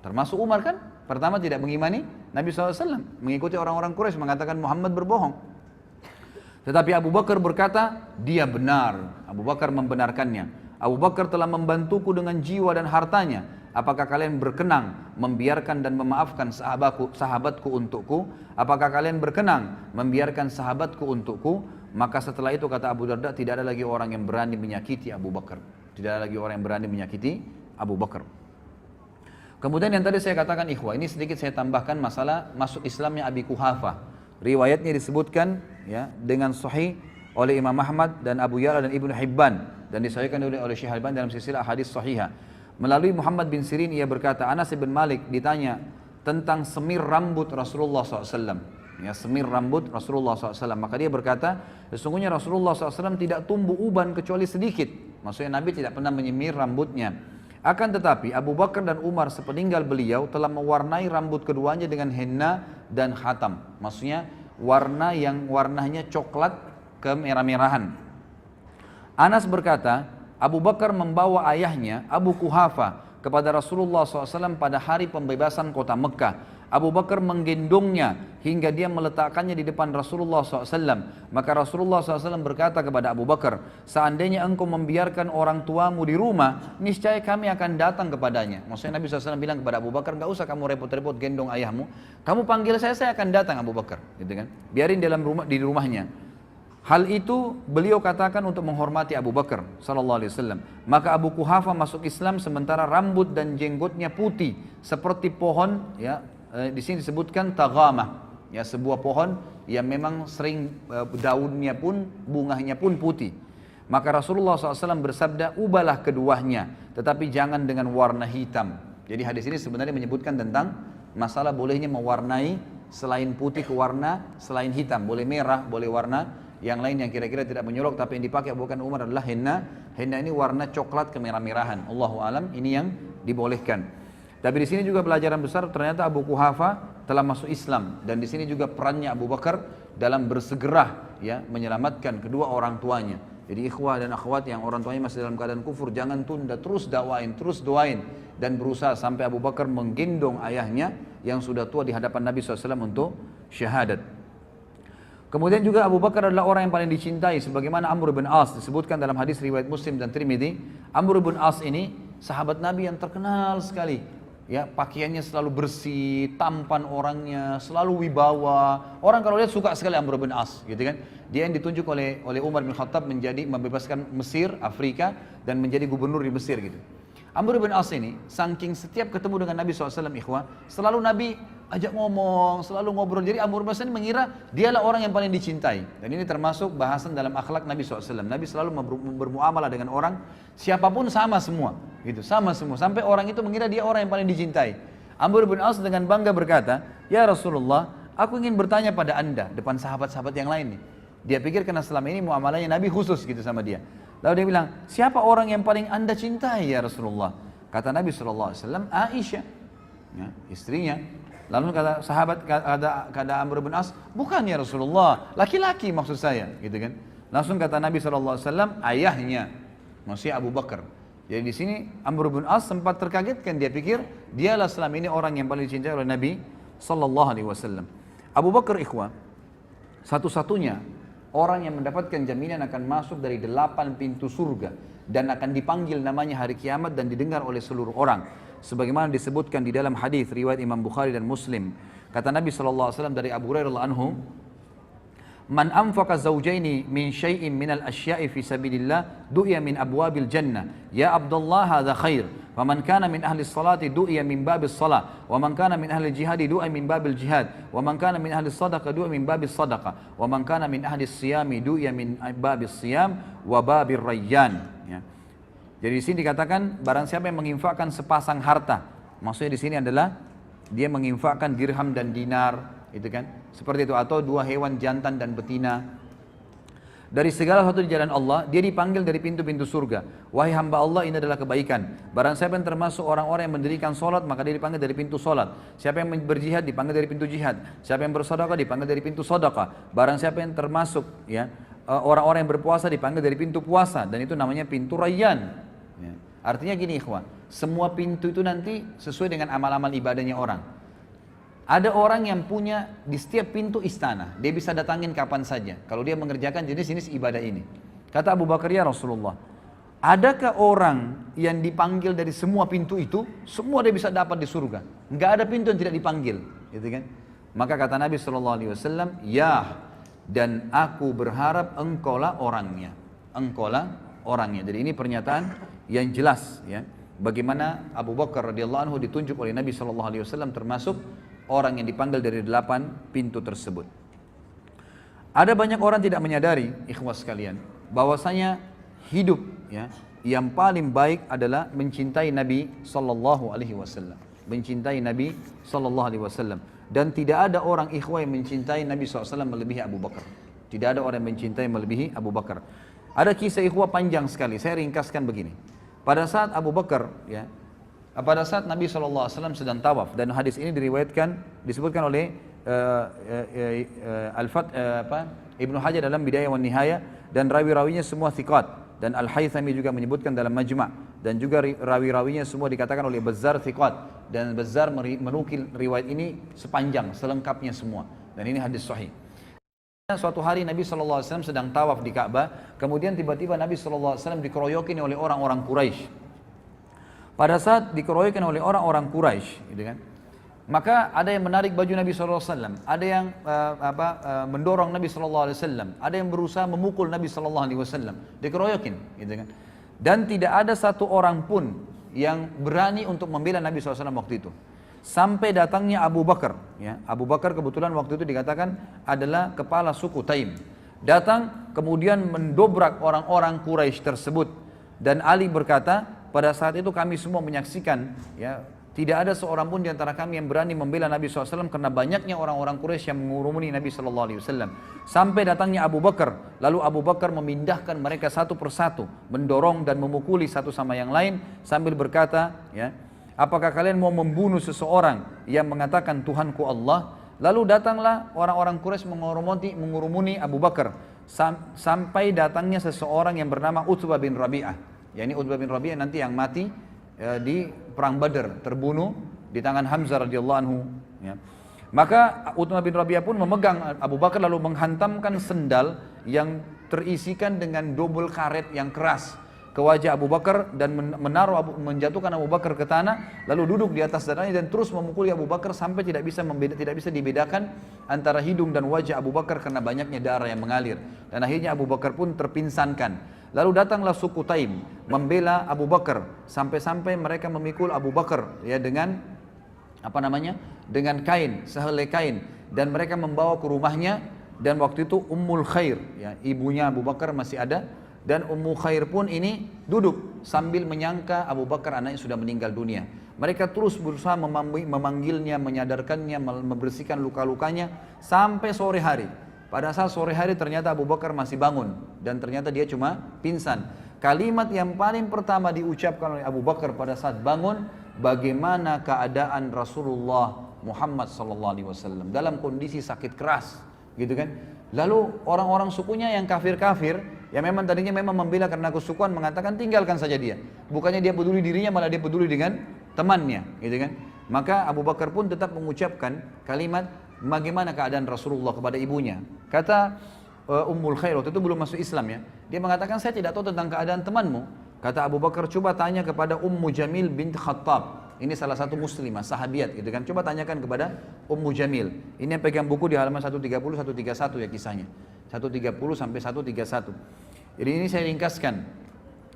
Termasuk Umar kan, pertama tidak mengimani Nabi SAW, mengikuti orang-orang Quraisy mengatakan Muhammad berbohong. Tetapi Abu Bakar berkata, dia benar. Abu Bakar membenarkannya. Abu Bakar telah membantuku dengan jiwa dan hartanya. Apakah kalian berkenan membiarkan dan memaafkan sahabatku untukku? Apakah kalian berkenan membiarkan sahabatku untukku? Maka setelah itu kata Abu Darda, tidak ada lagi orang yang berani menyakiti Abu Bakar. Tidak ada lagi orang yang berani menyakiti Abu Bakar. Kemudian yang tadi saya katakan ikhwah, ini sedikit saya tambahkan masalah masuk Islamnya Abi Quhafah. Riwayatnya disebutkan ya dengan sahih oleh Imam Ahmad dan Abu Ya'la dan Ibnu Hibban, dan disahihkan oleh Syekh Al-Albani dalam silsilah hadis sahihah. Melalui Muhammad bin Sirin ia berkata, Anas bin Malik ditanya tentang semir rambut Rasulullah SAW. ya, semir rambut Rasulullah SAW. Maka dia berkata, sesungguhnya Rasulullah SAW tidak tumbuh uban kecuali sedikit. Maksudnya Nabi tidak pernah menyemir rambutnya. Akan tetapi Abu Bakar dan Umar sepeninggal beliau telah mewarnai rambut keduanya dengan henna dan khatam. Maksudnya warna yang warnanya coklat kemerah-merahan. Anas berkata, Abu Bakar membawa ayahnya Abu Kuhafa kepada Rasulullah SAW pada hari pembebasan kota Mekah. Abu Bakar menggendongnya hingga dia meletakkannya di depan Rasulullah SAW. Maka Rasulullah SAW berkata kepada Abu Bakar, seandainya engkau membiarkan orang tuamu di rumah, niscaya kami akan datang kepadanya. Maksudnya Nabi SAW bilang kepada Abu Bakar, gak usah kamu repot-repot gendong ayahmu, kamu panggil saya akan datang Abu Bakar. Gitu kan? Biarin di rumahnya. Hal itu beliau katakan untuk menghormati Abu Bakar SAW. Maka Abu Kuhafa masuk Islam sementara rambut dan jenggotnya putih seperti pohon, ya, di sini disebutkan taghamah, ya, sebuah pohon yang memang sering daunnya pun, bunganya pun putih. Maka Rasulullah SAW bersabda, ubahlah keduanya, tetapi jangan dengan warna hitam. Jadi hadis ini sebenarnya menyebutkan tentang masalah bolehnya mewarnai selain putih ke warna selain hitam. Boleh merah, boleh warna yang lain yang kira-kira tidak menyolok, tapi yang dipakai Abu Bakar Umar adalah henna. Henna ini warna coklat kemerah-merahan. Allahu alam, ini yang dibolehkan. Tapi di sini juga pelajaran besar, ternyata Abu Kuhafa telah masuk Islam, dan di sini juga perannya Abu Bakar dalam bersegera, ya, menyelamatkan kedua orang tuanya. Jadi ikhwah dan akhwat yang orang tuanya masih dalam keadaan kufur, jangan tunda, terus dakwain, terus doain, dan berusaha sampai Abu Bakar menggendong ayahnya yang sudah tua di hadapan Nabi SAW untuk syahadat. Kemudian juga Abu Bakar adalah orang yang paling dicintai, sebagaimana Amr bin As disebutkan dalam hadis riwayat Muslim dan Tirmidzi. Amr bin As ini sahabat Nabi yang terkenal sekali. Ya, pakaiannya selalu bersih, tampan orangnya, selalu wibawa. Orang kalau lihat suka sekali Amr bin As, gitu kan? Dia yang ditunjuk oleh Umar bin Khattab menjadi membebaskan Mesir, Afrika, dan menjadi gubernur di Mesir, gitu. Amr bin As ini, saking setiap ketemu dengan Nabi SAW, ikhwah, selalu Nabi ajak ngomong, selalu ngobrol. Jadi Amr bin As ini mengira dialah orang yang paling dicintai. Dan ini termasuk bahasan dalam akhlak Nabi SAW. Nabi selalu bermuamalah dengan orang, siapapun sama semua, gitu, sama semua. Sampai orang itu mengira dia orang yang paling dicintai. Amr bin As dengan bangga berkata, ya Rasulullah, aku ingin bertanya pada anda, depan sahabat-sahabat yang lain nih. Dia pikir karena selama ini muamalahnya Nabi khusus gitu sama dia. Lalu dia bilang, siapa orang yang paling anda cintai ya Rasulullah? Kata Nabi SAW, Aisyah, ya, istrinya. Lalu kata sahabat, kata Amr bin As, bukan ya Rasulullah, laki-laki maksud saya, gitu kan? Langsung kata Nabi SAW, ayahnya, maksudnya Abu Bakar. Jadi di sini Amr bin As sempat terkagetkan, dia pikir dialah selama ini orang yang paling dicintai oleh Nabi SAW. Abu Bakar, ikhwah, satu-satunya orang yang mendapatkan jaminan akan masuk dari 8 pintu surga dan akan dipanggil namanya hari kiamat dan didengar oleh seluruh orang. Sebagaimana disebutkan di dalam hadis riwayat Imam Bukhari dan Muslim. Kata Nabi SAW dari Abu Hurairah radhiyallahu anhu, man anfaqa zawjaini min syai'in minal asya'i fi sabilillah du'iya min abwabil jannah. Ya Abdullah hadza khair. Wa man kana min ahli salati du'iya min babis salah. Wa man kana min ahli jihadi du'iya min babil jihad. Wa man kana min ahli sadaqah du'iya min babis sadaqah. Wa man kana min ahli siyami du'iya min babis siyam wa babir rayyan. Ya. Jadi di sini dikatakan barang siapa yang menginfakkan sepasang harta. Maksudnya di sini adalah dia menginfakkan dirham dan dinar, itu kan? Seperti itu, atau 2 hewan jantan dan betina. Dari segala sesuatu di jalan Allah, dia dipanggil dari pintu-pintu surga. Wahai hamba Allah, ini adalah kebaikan. Barang siapa yang termasuk orang-orang yang mendirikan solat, maka dia dipanggil dari pintu solat. Siapa yang berjihad, dipanggil dari pintu jihad. Siapa yang bersedekah, dipanggil dari pintu sedekah. Barang siapa yang termasuk, ya, orang-orang yang berpuasa, dipanggil dari pintu puasa. Dan itu namanya pintu rayyan. Ya. Artinya gini ikhwan, semua pintu itu nanti sesuai dengan amal-amal ibadahnya orang. Ada orang yang punya di setiap pintu istana, dia bisa datangin kapan saja kalau dia mengerjakan jenis-jenis ibadah ini. Kata Abu Bakar, ya Rasulullah, adakah orang yang dipanggil dari semua pintu itu, semua dia bisa dapat di surga? Enggak ada pintu yang tidak dipanggil, gitu kan? Maka kata Nabi SAW, ya, dan aku berharap engkaulah orangnya. Engkaulah orangnya. Jadi ini pernyataan yang jelas, ya, bagaimana Abu Bakar radhiyallahu anhu ditunjuk oleh Nabi SAW termasuk orang yang dipanggil dari 8 pintu tersebut. Ada banyak orang tidak menyadari, ikhwas sekalian, bahwasanya hidup, ya, yang paling baik adalah mencintai Nabi SAW. mencintai Nabi sallallahu alaihi wasallam. Dan tidak ada orang ikhwah yang mencintai Nabi SAW melebihi Abu Bakar. Tidak ada orang yang mencintai melebihi Abu Bakar. Ada kisah ikhwah panjang sekali, saya ringkaskan begini. Pada saat Abu Bakar, ya, pada saat Nabi SAW sedang tawaf, dan hadis ini disebutkan oleh Ibnu Hajar dalam Bidayah wan Nihayah, dan rawi-rawinya semua thiqat, dan Al-Haythami juga menyebutkan dalam Majma', dan juga rawi-rawinya semua dikatakan oleh Bazzar thiqat, dan Bazzar menukil riwayat ini sepanjang, selengkapnya semua, dan ini hadis sahih. Suatu hari Nabi SAW sedang tawaf di Ka'bah, kemudian tiba-tiba Nabi SAW dikeroyokin oleh orang-orang Quraisy. Pada saat dikeroyokin oleh orang-orang Quraisy, gitu kan, maka ada yang menarik baju Nabi SAW, ada yang mendorong Nabi SAW, ada yang berusaha memukul Nabi SAW, dikeroyokin, gitu kan. Dan tidak ada satu orang pun yang berani untuk membela Nabi SAW waktu itu. Sampai datangnya Abu Bakar, ya. Abu Bakar kebetulan waktu itu dikatakan adalah kepala suku Taim. Datang kemudian mendobrak orang-orang Quraisy tersebut. Dan Ali berkata, pada saat itu kami semua menyaksikan, ya, tidak ada seorang pun di antara kami yang berani membela Nabi SAW karena banyaknya orang-orang Quraisy yang mengurumuni Nabi SAW. Sampai datangnya Abu Bakar, lalu Abu Bakar memindahkan mereka satu persatu, mendorong dan memukuli satu sama yang lain sambil berkata, ya, apakah kalian mau membunuh seseorang yang mengatakan Tuhanku Allah? Lalu datanglah orang-orang Quraisy mengurumuni Abu Bakar sampai datangnya seseorang yang bernama Utbah bin Rabi'ah. Ya, ini Utbah bin Rabi'ah nanti yang mati di perang Badar, terbunuh di tangan Hamzah radhiyallahu anhu, ya. Maka Utbah bin Rabi'ah pun memegang Abu Bakar lalu menghantamkan sendal yang terisikan dengan dobel karet yang keras ke wajah Abu Bakar dan menjatuhkan Abu Bakar ke tanah, lalu duduk di atas dadanya dan terus memukuli Abu Bakar sampai tidak bisa dibedakan antara hidung dan wajah Abu Bakar karena banyaknya darah yang mengalir, dan akhirnya Abu Bakar pun terpinsankan. Lalu datanglah suku Taim membela Abu Bakar sampai-sampai mereka memikul Abu Bakar, ya, dengan dengan kain, sehelai kain, dan mereka membawa ke rumahnya. Dan waktu itu Ummul Khair, ya, ibunya Abu Bakar masih ada, dan Ummu Khair pun ini duduk sambil menyangka Abu Bakar anaknya sudah meninggal dunia. Mereka terus berusaha memanggilnya, menyadarkannya, membersihkan luka-lukanya sampai sore hari. Pada saat sore hari ternyata Abu Bakar masih bangun dan ternyata dia cuma pingsan. Kalimat yang paling pertama diucapkan oleh Abu Bakar pada saat bangun, bagaimana keadaan Rasulullah Muhammad SAW dalam kondisi sakit keras, gitu kan? Lalu orang-orang sukunya yang kafir-kafir, yang memang tadinya memang membela karena kesukuan, mengatakan tinggalkan saja dia. Bukannya dia peduli dirinya, malah dia peduli dengan temannya, gitu kan? Maka Abu Bakar pun tetap mengucapkan kalimat, bagaimana keadaan Rasulullah kepada ibunya. Kata Ummul Khair, waktu itu belum masuk Islam, ya. Dia mengatakan, saya tidak tahu tentang keadaan temanmu. Kata Abu Bakar, coba tanya kepada Ummu Jamil bint Khattab. Ini salah satu muslimah, sahabiat, gitu kan. Coba tanyakan kepada Ummu Jamil. Ini yang pegang buku di halaman 130, 131 ya kisahnya. 130 sampai 131. Jadi ini saya ringkaskan.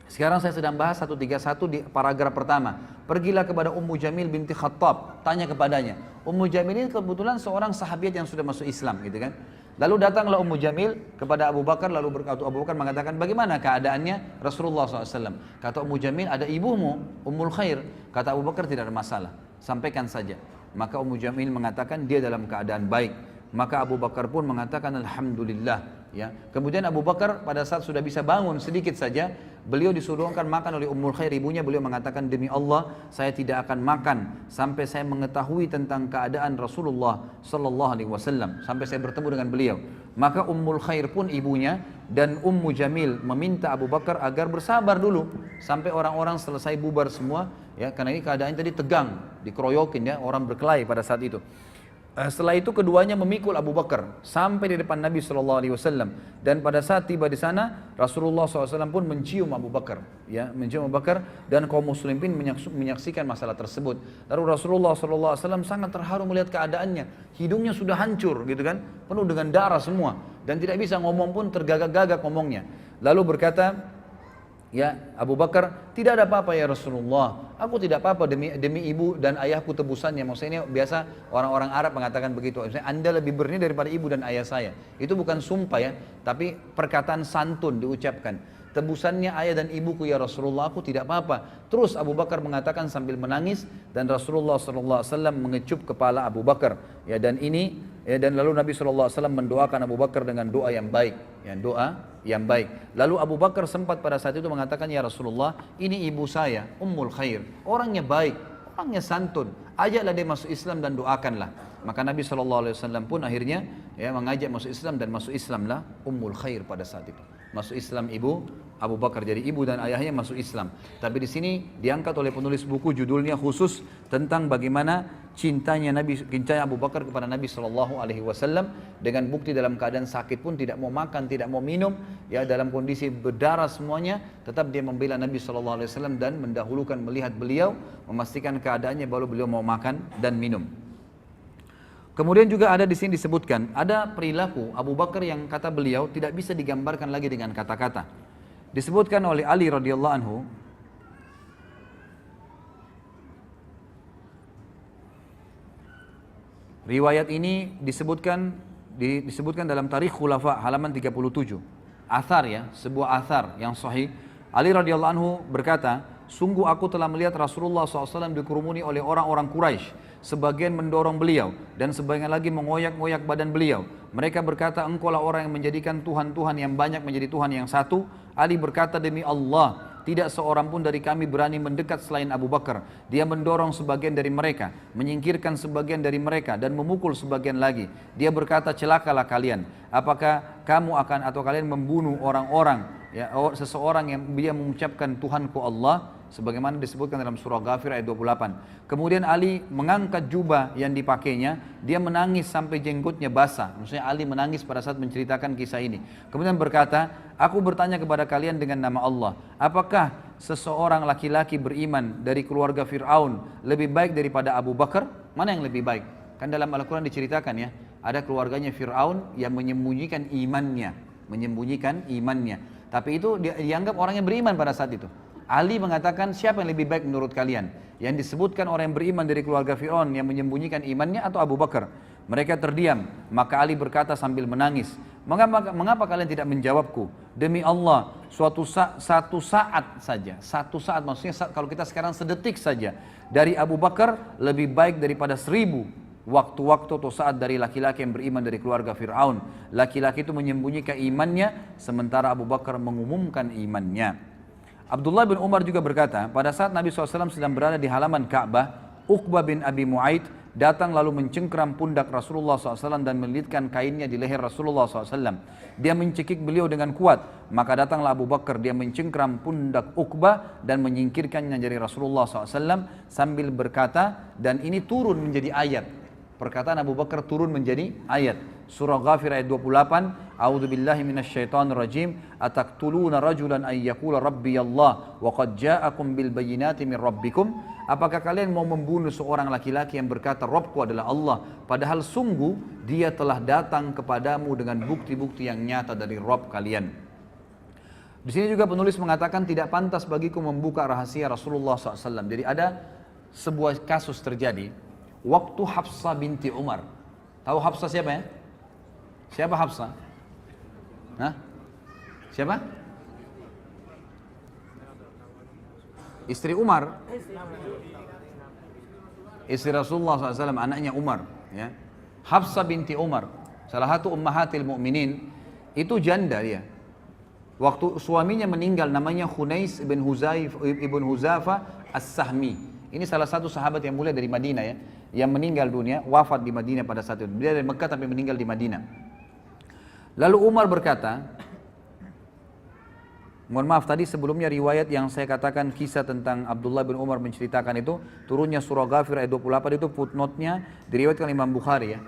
Sekarang saya sedang bahas 131 di paragraf pertama. Pergilah kepada Ummu Jamil binti Khattab, tanya kepadanya. Ummu Jamil ini kebetulan seorang sahabiat yang sudah masuk Islam, gitu kan. Lalu datanglah Ummu Jamil kepada Abu Bakar, lalu Abu Bakar mengatakan, bagaimana keadaannya Rasulullah SAW? Kata Ummu Jamil, ada ibumu, Ummul Khair. Kata Abu Bakar, tidak ada masalah, sampaikan saja. Maka Ummu Jamil mengatakan dia dalam keadaan baik. Maka Abu Bakar pun mengatakan Alhamdulillah, ya. Kemudian Abu Bakar pada saat sudah bisa bangun sedikit saja, beliau disuruhkan makan oleh Ummul Khair, ibunya. Beliau mengatakan, demi Allah saya tidak akan makan sampai saya mengetahui tentang keadaan Rasulullah sallallahu alaihi wasallam, sampai saya bertemu dengan beliau. Maka Ummul Khair pun ibunya dan Ummu Jamil meminta Abu Bakar agar bersabar dulu sampai orang-orang selesai bubar semua, ya, karena ini keadaannya tadi tegang, dikeroyokin, ya, orang berkelahi pada saat itu. Setelah itu keduanya memikul Abu Bakar sampai di depan Nabi SAW, dan pada saat tiba di sana Rasulullah SAW pun mencium Abu Bakar, ya, mencium Abu Bakar, dan kaum muslimin menyaksikan masalah tersebut. Lalu Rasulullah SAW sangat terharu melihat keadaannya, hidungnya sudah hancur, gitu kan, penuh dengan darah semua, dan tidak bisa ngomong pun, tergagak-gagak ngomongnya. Lalu berkata, ya, Abu Bakar, tidak ada apa-apa ya Rasulullah, aku tidak apa-apa demi ibu dan ayahku tebusannya. Maksudnya ini biasa orang-orang Arab mengatakan begitu, maksudnya Anda lebih berani daripada ibu dan ayah saya. Itu bukan sumpah, ya, tapi perkataan santun diucapkan. tebusannya ayah dan ibuku ya Rasulullah, aku tidak apa-apa. Terus Abu Bakar mengatakan sambil menangis, dan Rasulullah SAW mengecup kepala Abu Bakar. Ya, dan ini dan lalu Nabi SAW mendoakan Abu Bakar dengan doa yang baik, ya, doa yang baik. Lalu Abu Bakar sempat pada saat itu mengatakan, ya Rasulullah, ini ibu saya, Ummul Khair, orangnya baik, orangnya santun, ajaklah dia masuk Islam dan doakanlah. Maka Nabi SAW pun akhirnya ya mengajak masuk Islam, dan masuk Islamlah Ummul Khair pada saat itu. Masuk Islam ibu Abu Bakar, jadi ibu dan ayahnya masuk Islam. Tapi di sini diangkat oleh penulis buku judulnya khusus tentang bagaimana cintanya Abu Bakar kepada Nabi SAW, dengan bukti dalam keadaan sakit pun tidak mau makan, tidak mau minum, ya dalam kondisi berdarah semuanya, tetap dia membela Nabi SAW dan mendahulukan melihat beliau, memastikan keadaannya baru beliau mau makan dan minum. Kemudian juga ada di sini disebutkan, ada perilaku Abu Bakar yang kata beliau tidak bisa digambarkan lagi dengan kata-kata. Disebutkan oleh Ali radhiyallahu anhu, riwayat ini disebutkan dalam Tarikh Khulafa halaman 37. Athar ya, sebuah athar yang sahih. Ali radhiyallahu anhu berkata, sungguh aku telah melihat Rasulullah SAW dikerumuni oleh orang-orang Quraisy. Sebagian mendorong beliau dan sebagian lagi mengoyak-ngoyak badan beliau. Mereka berkata, engkaulah orang yang menjadikan Tuhan-Tuhan yang banyak menjadi Tuhan yang satu. Ali berkata, demi Allah, tidak seorang pun dari kami berani mendekat selain Abu Bakar. Dia mendorong sebagian dari mereka, menyingkirkan sebagian dari mereka, dan memukul sebagian lagi. Dia berkata, celakalah kalian. Apakah kamu akan atau kalian membunuh orang-orang, ya, seseorang yang dia mengucapkan Tuhanku Allah, sebagaimana disebutkan dalam surah Ghafir ayat 28. Kemudian Ali mengangkat jubah yang dipakainya, dia menangis sampai jenggotnya basah. Maksudnya Ali menangis pada saat menceritakan kisah ini. Kemudian berkata, aku bertanya kepada kalian dengan nama Allah, apakah seseorang laki-laki beriman dari keluarga Fir'aun lebih baik daripada Abu Bakar? Mana yang lebih baik? Kan dalam Al-Quran diceritakan ya, ada keluarganya Fir'aun yang menyembunyikan imannya. Tapi itu dianggap orang yang beriman pada saat itu. Ali mengatakan, siapa yang lebih baik menurut kalian? Yang disebutkan orang yang beriman dari keluarga Fir'aun yang menyembunyikan imannya atau Abu Bakar? Mereka terdiam, maka Ali berkata sambil menangis, mengapa kalian tidak menjawabku? Demi Allah, satu saat saja, maksudnya kalau kita sekarang sedetik saja, dari Abu Bakar lebih baik daripada 1000 waktu-waktu atau saat dari laki-laki yang beriman dari keluarga Fir'aun. Laki-laki itu menyembunyikan imannya, sementara Abu Bakar mengumumkan imannya. Abdullah bin Umar juga berkata, pada saat Nabi SAW sedang berada di halaman Ka'bah, Uqbah bin Abi Mu'aid datang lalu mencengkeram pundak Rasulullah SAW dan melilitkan kainnya di leher Rasulullah SAW. Dia mencekik beliau dengan kuat, maka datanglah Abu Bakar, dia mencengkeram pundak Uqbah dan menyingkirkannya dari Rasulullah SAW sambil berkata, dan ini turun menjadi ayat. Perkataan Abu Bakar turun menjadi ayat. Surah Ghafir ayat 28, A'udzu billahi minasyaitonir rajim, ataqtuluna rajulan ay yaqula rabbi Allah wa qad ja'akum bil bayyinati min rabbikum. Apakah kalian mau membunuh seorang laki-laki yang berkata Rabbku adalah Allah, padahal sungguh dia telah datang kepadamu dengan bukti-bukti yang nyata dari Rabb kalian. Di sini juga penulis mengatakan tidak pantas bagiku membuka rahasia Rasulullah SAW. Jadi ada sebuah kasus terjadi waktu Hafsah binti Umar. Tahu Hafsah siapa ya? Siapa Hafsah? Hah? Siapa? Istri Umar. Istri Rasulullah SAW, anaknya Umar. Ya. Hafsah binti Umar, salah satu ummahatil mu'minin, itu janda dia. Waktu suaminya meninggal, namanya Khunais ibn Huzafa As-Sahmi. Ini salah satu sahabat yang mulia dari Madinah ya, yang meninggal dunia, wafat di Madinah pada saat itu. Dia dari Mekah tapi meninggal di Madinah. Lalu Umar berkata, mohon maaf tadi sebelumnya riwayat yang saya katakan kisah tentang Abdullah bin Umar menceritakan itu, turunnya surah Ghafir ayat 28 itu footnote-nya diriwayatkan Imam Bukhari ya.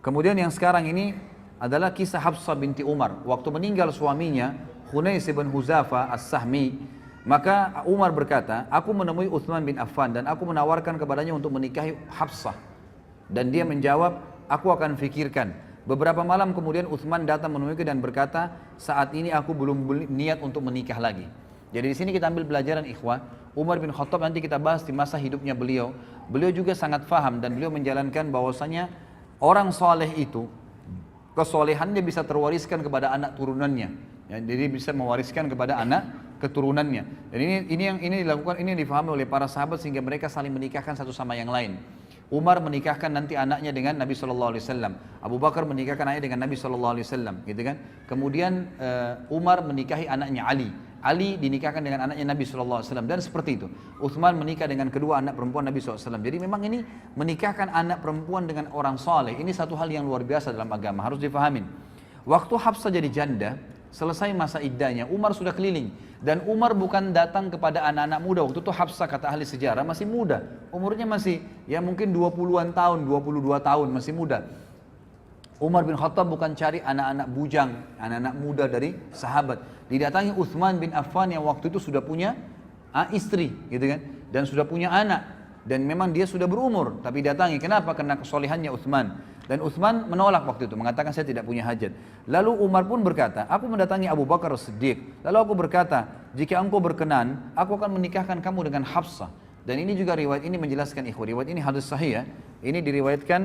Kemudian yang sekarang ini adalah kisah Hafsah binti Umar. Waktu meninggal suaminya, Khunais bin Huzafa As-Sahmi, maka Umar berkata, aku menemui Uthman bin Affan dan aku menawarkan kepadanya untuk menikahi Hafsah. Dan dia menjawab, aku akan fikirkan. Beberapa malam kemudian Uthman datang menemuiku dan berkata, saat ini aku belum niat untuk menikah lagi. Jadi di sini kita ambil pelajaran ikhwah, Umar bin Khattab nanti kita bahas di masa hidupnya beliau. Beliau juga sangat faham dan beliau menjalankan bahwasanya orang soleh itu, kesolehannya bisa terwariskan kepada anak turunannya. Ya, jadi bisa mewariskan kepada anak keturunannya. Dan ini dilakukan, ini difahami oleh para sahabat sehingga mereka saling menikahkan satu sama yang lain. Umar menikahkan nanti anaknya dengan Nabi SAW, Abu Bakar menikahkan anaknya dengan Nabi SAW, gitu kan? Kemudian Umar menikahi anaknya Ali, Ali dinikahkan dengan anaknya Nabi SAW, dan seperti itu. Uthman menikah dengan kedua anak perempuan Nabi SAW. Jadi memang ini menikahkan anak perempuan dengan orang saleh, ini satu hal yang luar biasa dalam agama, harus difahamin. Waktu Hafsah jadi janda, selesai masa iddahnya, Umar sudah keliling. Dan Umar bukan datang kepada anak-anak muda. Waktu itu Hafsah kata ahli sejarah masih muda. Umurnya masih ya mungkin 20-an tahun, 22 tahun, masih muda. Umar bin Khattab bukan cari anak-anak bujang, anak-anak muda dari sahabat. Didatangi Uthman bin Affan yang waktu itu sudah punya istri, gitu kan? Dan sudah punya anak. Dan memang dia sudah berumur, tapi datangi. Kenapa? Karena kesolehannya Uthman. Dan Uthman menolak waktu itu, mengatakan saya tidak punya hajat. Lalu Umar pun berkata, aku mendatangi Abu Bakar As-Siddiq. Lalu aku berkata, jika engkau berkenan, aku akan menikahkan kamu dengan Hafsah. Dan ini juga riwayat ini menjelaskan ikhwah. Riwayat ini hadis sahih ya. Ini diriwayatkan,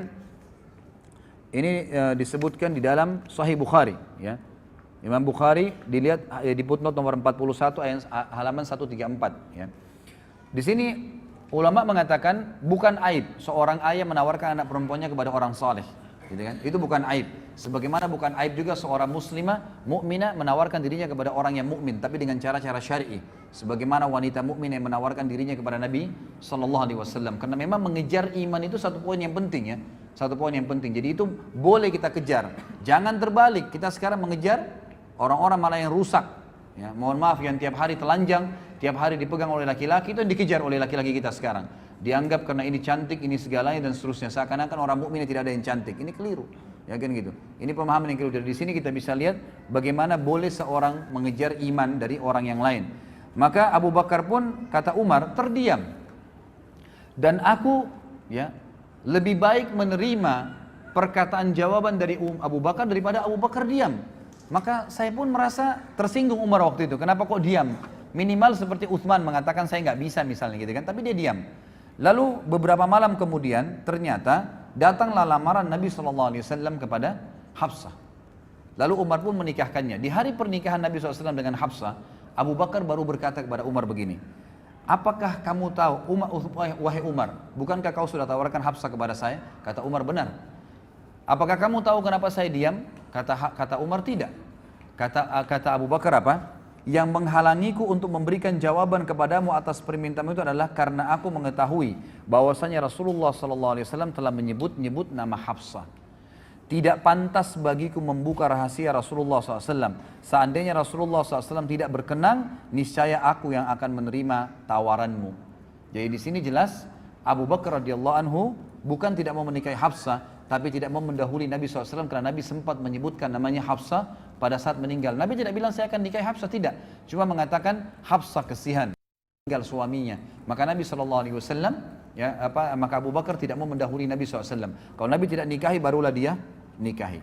ini disebutkan di dalam Sahih Bukhari ya. Imam Bukhari dilihat di footnote nomor 41 ayat halaman 134 ya. Di sini ulama mengatakan bukan aib seorang ayah menawarkan anak perempuannya kepada orang saleh, gitu kan? Itu bukan aib. Sebagaimana bukan aib juga seorang muslimah, mukminah menawarkan dirinya kepada orang yang mukmin, tapi dengan cara-cara syar'i. Sebagaimana wanita mukmin yang menawarkan dirinya kepada Nabi Sallallahu Alaihi Wasallam. Karena memang mengejar iman itu satu poin yang penting ya, satu poin yang penting. Jadi itu boleh kita kejar. Jangan terbalik. Kita sekarang mengejar orang-orang malah yang rusak. Ya, mohon maaf yang tiap hari telanjang, tiap hari dipegang oleh laki-laki, itu yang dikejar oleh laki-laki kita sekarang. Dianggap karena ini cantik, ini segalanya dan seterusnya. Seakan-akan orang mukmin tidak ada yang cantik. Ini keliru. Ya kan gitu. Ini pemahaman yang keliru. Dari sini kita bisa lihat bagaimana boleh seorang mengejar iman dari orang yang lain. Maka Abu Bakar pun kata Umar terdiam. Dan aku ya lebih baik menerima perkataan jawaban dari Abu Bakar daripada Abu Bakar diam. Maka saya pun merasa tersinggung Umar waktu itu. Kenapa kok diam? Minimal seperti Uthman mengatakan saya nggak bisa misalnya gitu kan. Tapi dia diam. Lalu beberapa malam kemudian ternyata datanglah lamaran Nabi SAW kepada Hafsah. Lalu Umar pun menikahkannya. Di hari pernikahan Nabi SAW dengan Hafsah, Abu Bakar baru berkata kepada Umar begini. Apakah kamu tahu, wahai Umar, bukankah kau sudah tawarkan Hafsah kepada saya? Kata Umar, benar. Apakah kamu tahu kenapa saya diam? Kata Umar, tidak. Kata Abu Bakar apa? Yang menghalangiku untuk memberikan jawaban kepadamu atas permintaanmu itu adalah karena aku mengetahui bahwasanya Rasulullah SAW telah menyebut nama Hafsah. Tidak pantas bagiku membuka rahasia Rasulullah SAW. Seandainya Rasulullah SAW tidak berkenan, niscaya aku yang akan menerima tawaranmu. Jadi di sini jelas Abu Bakar radhiyallahu anhu bukan tidak mau menikahi Hafsah, tapi tidak mau mendahului Nabi SAW karena Nabi sempat menyebutkan namanya Hafsah pada saat meninggal. Nabi tidak bilang saya akan nikahi Hafsah, tidak. Cuma mengatakan Hafsah kesihan, meninggal suaminya. Maka Nabi SAW, maka Abu Bakar tidak mau mendahului Nabi SAW. Kalau Nabi tidak nikahi, barulah dia nikahi.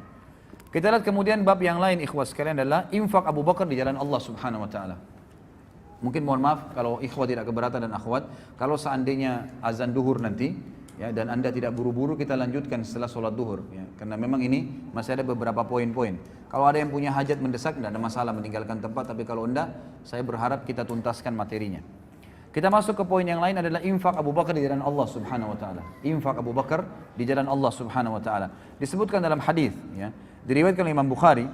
Kita lihat kemudian bab yang lain ikhwah sekalian adalah infak Abu Bakar di jalan Allah Subhanahu Wa Taala. Mungkin mohon maaf kalau ikhwah tidak keberatan dan akhwat, kalau seandainya azan duhur nanti, ya, dan anda tidak buru-buru kita lanjutkan setelah sholat duhur ya, karena memang ini masih ada beberapa poin-poin. Kalau ada yang punya hajat mendesak tidak ada masalah meninggalkan tempat, tapi kalau enggak saya berharap kita tuntaskan materinya. Kita masuk ke poin yang lain adalah infak Abu Bakar di jalan Allah Subhanahu Wa Taala. Infak Abu Bakar di jalan Allah Subhanahu Wa Taala disebutkan dalam hadis ya, diriwayatkan oleh Imam Bukhari,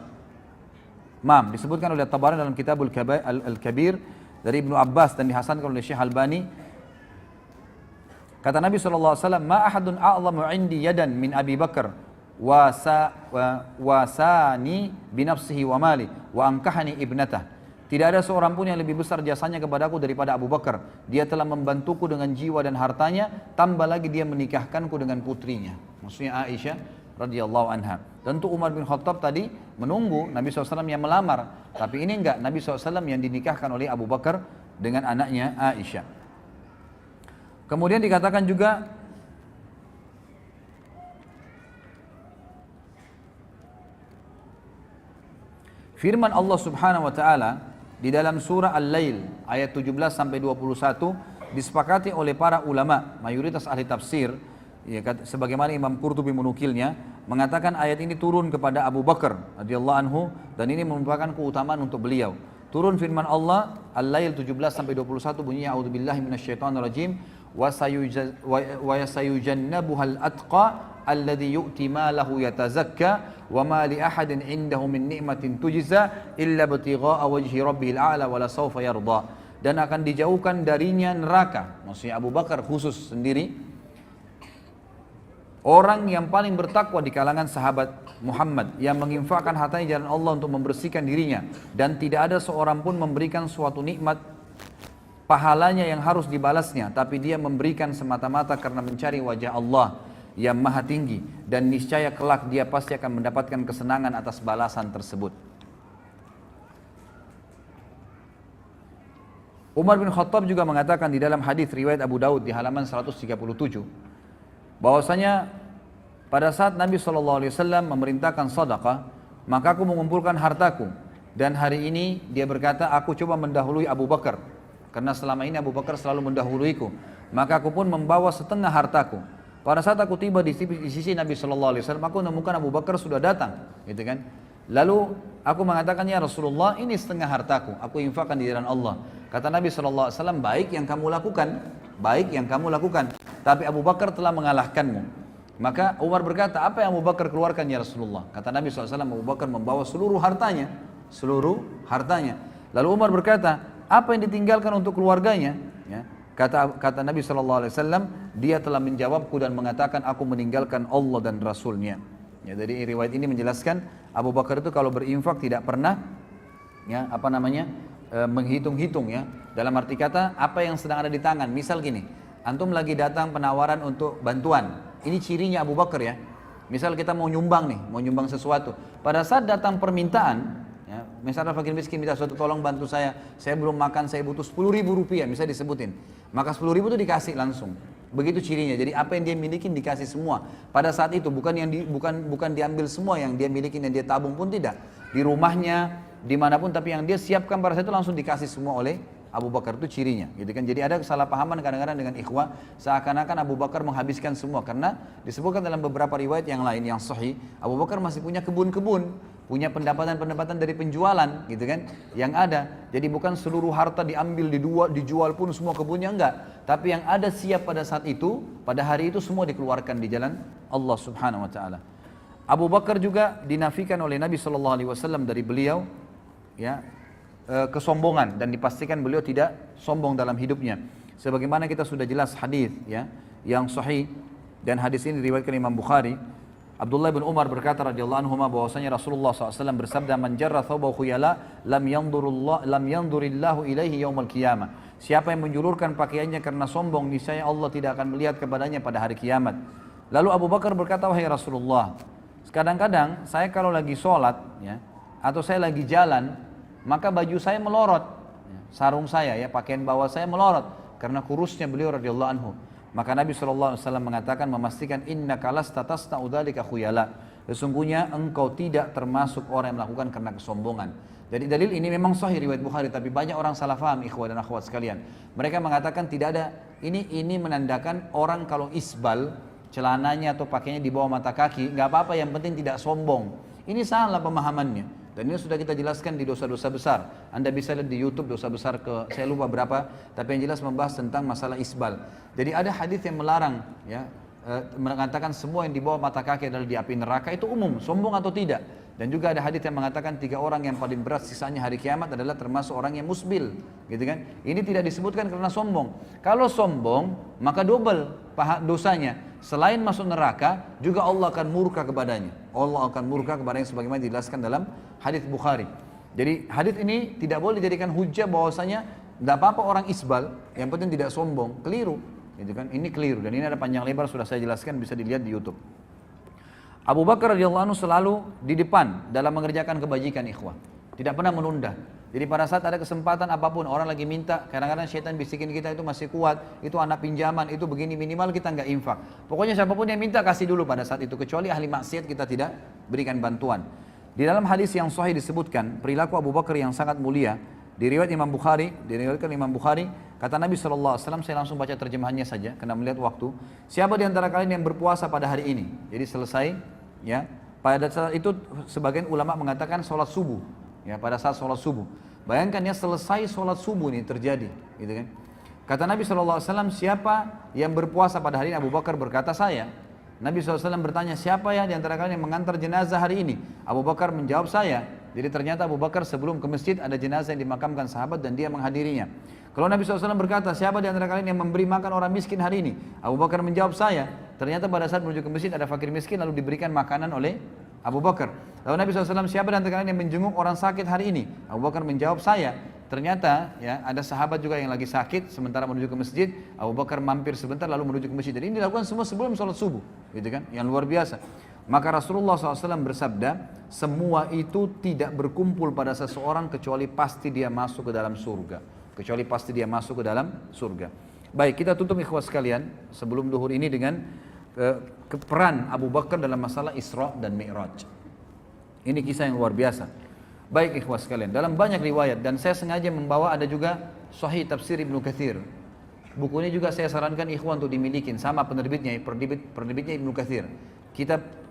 disebutkan oleh Tabarani dalam Kitabul Al-Kabir dari Ibnu Abbas dan dihasankan oleh Syekh Albani. Kata Nabi SAW, ma ahadun a'lamu indi yadan min Abi Bakar wasani binafsihi wa mali wa angkahani ibnatah. Tidak ada seorang pun yang lebih besar jasanya kepadaku daripada Abu Bakar. Dia telah membantuku dengan jiwa dan hartanya, tambah lagi dia menikahkanku dengan putrinya. Maksudnya Aisyah radhiyallahu anha. Tentu Umar bin Khattab tadi menunggu Nabi SAW yang melamar. Tapi ini enggak, Nabi SAW yang dinikahkan oleh Abu Bakar dengan anaknya Aisyah. Kemudian dikatakan juga firman Allah Subhanahu wa taala di dalam surah Al-Lail ayat 17 sampai 21 disepakati oleh para ulama, mayoritas ahli tafsir, ya, sebagaimana Imam Qurtubi menukilnya, mengatakan ayat ini turun kepada Abu Bakar radhiyallahu anhu dan ini merupakan keutamaan untuk beliau. Turun firman Allah Al-Lail 17 sampai 21 bunyinya a'udzubillahi minasyaitonirrajim wa sayujannabuhal atqa alladhi yu'ti malahu yatazakka wa ma li ahadin indahu min ni'matin tujza illa ibtigha'a wajhi rabbihil a'la wa la sawfa yarda. Dan akan dijauhkan darinya neraka, maksudnya Abu Bakar khusus sendiri, orang yang paling bertakwa di kalangan sahabat Muhammad yang menginfakkan hartanya jalan Allah untuk membersihkan dirinya dan tidak ada seorang pun memberikan suatu nikmat pahalanya yang harus dibalasnya, tapi dia memberikan semata-mata karena mencari wajah Allah yang maha tinggi dan niscaya kelak dia pasti akan mendapatkan kesenangan atas balasan tersebut. Umar bin Khattab juga mengatakan di dalam hadis riwayat Abu Daud di halaman 137 bahwasanya pada saat Nabi SAW memerintahkan sedekah, maka aku mengumpulkan hartaku dan hari ini dia berkata aku coba mendahului Abu Bakar karena selama ini Abu Bakar selalu mendahuluiku, maka aku pun membawa setengah hartaku. Pada saat aku tiba di sisi Nabi SAW, aku menemukan Abu Bakar sudah datang, gitu kan? Lalu aku mengatakan, ya Rasulullah, ini setengah hartaku, aku infakkan di jalan Allah. Kata Nabi SAW, baik yang kamu lakukan, tapi Abu Bakar telah mengalahkanmu. Maka Umar berkata, apa yang Abu Bakar keluarkan ya Rasulullah? Kata Nabi SAW, Abu Bakar membawa seluruh hartanya. Lalu Umar berkata, apa yang ditinggalkan untuk keluarganya? Ya. Kata Nabi SAW, dia telah menjawabku dan mengatakan, aku meninggalkan Allah dan Rasulnya. Ya, dari riwayat ini menjelaskan Abu Bakar itu kalau berinfak tidak pernah menghitung-hitung ya. Dalam arti kata apa yang sedang ada di tangan. Misal gini, antum lagi datang penawaran untuk bantuan. Ini cirinya Abu Bakar ya. Misal kita mau nyumbang sesuatu. Pada saat datang permintaan, ya, misalnya fakir miskin minta sesuatu, tolong bantu saya belum makan, saya butuh 10.000 rupiah, misalnya disebutin. Maka 10.000 itu dikasih langsung. Begitu cirinya. Jadi apa yang dia miliki dikasih semua. Pada saat itu bukan diambil semua yang dia miliki dan dia tabung pun tidak. Di rumahnya, dimanapun, tapi yang dia siapkan pada saat itu langsung dikasih semua oleh Abu Bakar, itu cirinya. Gitu kan. Jadi ada kesalahpahaman kadang-kadang dengan ikhwah, seakan-akan Abu Bakar menghabiskan semua karena disebutkan dalam beberapa riwayat yang lain yang sahih, Abu Bakar masih punya kebun-kebun, punya pendapatan-pendapatan dari penjualan, gitu kan, yang ada. Jadi bukan seluruh harta diambil, dijual pun semua kebunnya, enggak. Tapi yang ada siap pada saat itu, pada hari itu semua dikeluarkan di jalan Allah Subhanahu Wa Taala. Abu Bakar juga dinafikan oleh Nabi SAW dari beliau, ya, kesombongan, dan dipastikan beliau tidak sombong dalam hidupnya. Sebagaimana kita sudah jelas hadis, ya, yang sahih, dan hadis ini diriwayatkan Imam Bukhari. Abdullah bin Umar berkata radhiyallahu anhu bahwasanya Rasulullah SAW bersabda, man jarra thawbahu khuyala lam yandurillahu ilaihi yaumal qiyamah. Siapa yang menjulurkan pakaiannya karena sombong, niscaya Allah tidak akan melihat kepadanya pada hari kiamat. Lalu Abu Bakar berkata, wahai Rasulullah, kadang-kadang saya kalau lagi sholat, ya, atau saya lagi jalan, maka baju saya melorot, sarung saya, ya, pakaian bawah saya melorot karena kurusnya beliau radhiyallahu anhu. Maka Nabi SAW mengatakan, memastikan, innaka lasta tasna'u dzalika khuyala. Sesungguhnya engkau tidak termasuk orang yang melakukan karena kesombongan. Jadi dalil ini memang sahih riwayat Bukhari, tapi banyak orang salah faham, ikhwah dan akhwat sekalian. Mereka mengatakan tidak ada, ini menandakan orang kalau isbal, celananya atau pakainya di bawah mata kaki, nggak apa-apa, yang penting tidak sombong. Ini salah pemahamannya. Dan ini sudah kita jelaskan di dosa-dosa besar. Anda bisa lihat di YouTube dosa besar saya lupa berapa, tapi yang jelas membahas tentang masalah isbal. Jadi ada hadis yang melarang, ya, mengatakan semua yang di bawah mata kaki adalah di api neraka, itu umum, sombong atau tidak. Dan juga ada hadis yang mengatakan 3 orang yang paling berat sisanya hari kiamat adalah termasuk orang yang musbil, gitu kan? Ini tidak disebutkan karena sombong. Kalau sombong, maka double dosanya. Selain masuk neraka, juga Allah akan murka kepadanya. Allah akan murka kepadanya sebagaimana dijelaskan dalam hadis Bukhari. Jadi hadis ini tidak boleh dijadikan hujah bahwasanya tidak apa-apa orang isbal, yang penting tidak sombong. Keliru, gitu kan? Ini keliru, dan ini ada panjang lebar sudah saya jelaskan, bisa dilihat di YouTube. Abu Bakar radhiyallahu anhu selalu di depan dalam mengerjakan kebajikan, ikhwah. Tidak pernah menunda. Jadi pada saat ada kesempatan apapun, orang lagi minta, kadang-kadang syaitan bisikin kita itu masih kuat, itu anak pinjaman, itu begini, minimal kita nggak infak. Pokoknya siapapun yang minta kasih dulu pada saat itu, kecuali ahli maksiat kita tidak berikan bantuan. Di dalam hadis yang sahih disebutkan perilaku Abu Bakar yang sangat mulia. Diriwayatkan Imam Bukhari, kata Nabi SAW, saya langsung baca terjemahannya saja karena melihat waktu. Siapa di antara kalian yang berpuasa pada hari ini? Jadi selesai ya. Pada saat itu sebagian ulama mengatakan sholat subuh, ya, pada saat sholat subuh. Bayangkan ya, selesai sholat subuh ini terjadi, gitu kan. Kata Nabi SAW, siapa yang berpuasa pada hari ini? Abu Bakar berkata, saya. Nabi SAW bertanya, siapa ya di antara kalian yang mengantar jenazah hari ini? Abu Bakar menjawab, saya. Jadi ternyata Abu Bakar sebelum ke masjid ada jenazah yang dimakamkan sahabat dan dia menghadirinya. Kalau Nabi SAW berkata, siapa di antara kalian yang memberi makan orang miskin hari ini? Abu Bakar menjawab, saya. Ternyata pada saat menuju ke masjid ada fakir miskin lalu diberikan makanan oleh Abu Bakar. Lalu Nabi SAW, siapa di antara kalian yang menjenguk orang sakit hari ini? Abu Bakar menjawab, saya. Ternyata ya ada sahabat juga yang lagi sakit sementara menuju ke masjid, Abu Bakar mampir sebentar lalu menuju ke masjid. Jadi ini dilakukan semua sebelum sholat subuh, gitu kan? Yang luar biasa. Maka Rasulullah SAW bersabda, semua itu tidak berkumpul pada seseorang kecuali pasti dia masuk ke dalam surga. Kecuali pasti dia masuk ke dalam surga. Baik, kita tutup ikhwas sekalian sebelum duhur ini dengan peran Abu Bakar dalam masalah Isra dan Mi'raj. Ini kisah yang luar biasa. Baik ikhwas sekalian, dalam banyak riwayat dan saya sengaja membawa ada juga Sahih Tafsir Ibnu Katsir. Buku ini juga saya sarankan ikhwan untuk dimiliki, sama penerbitnya Ibnu Katsir.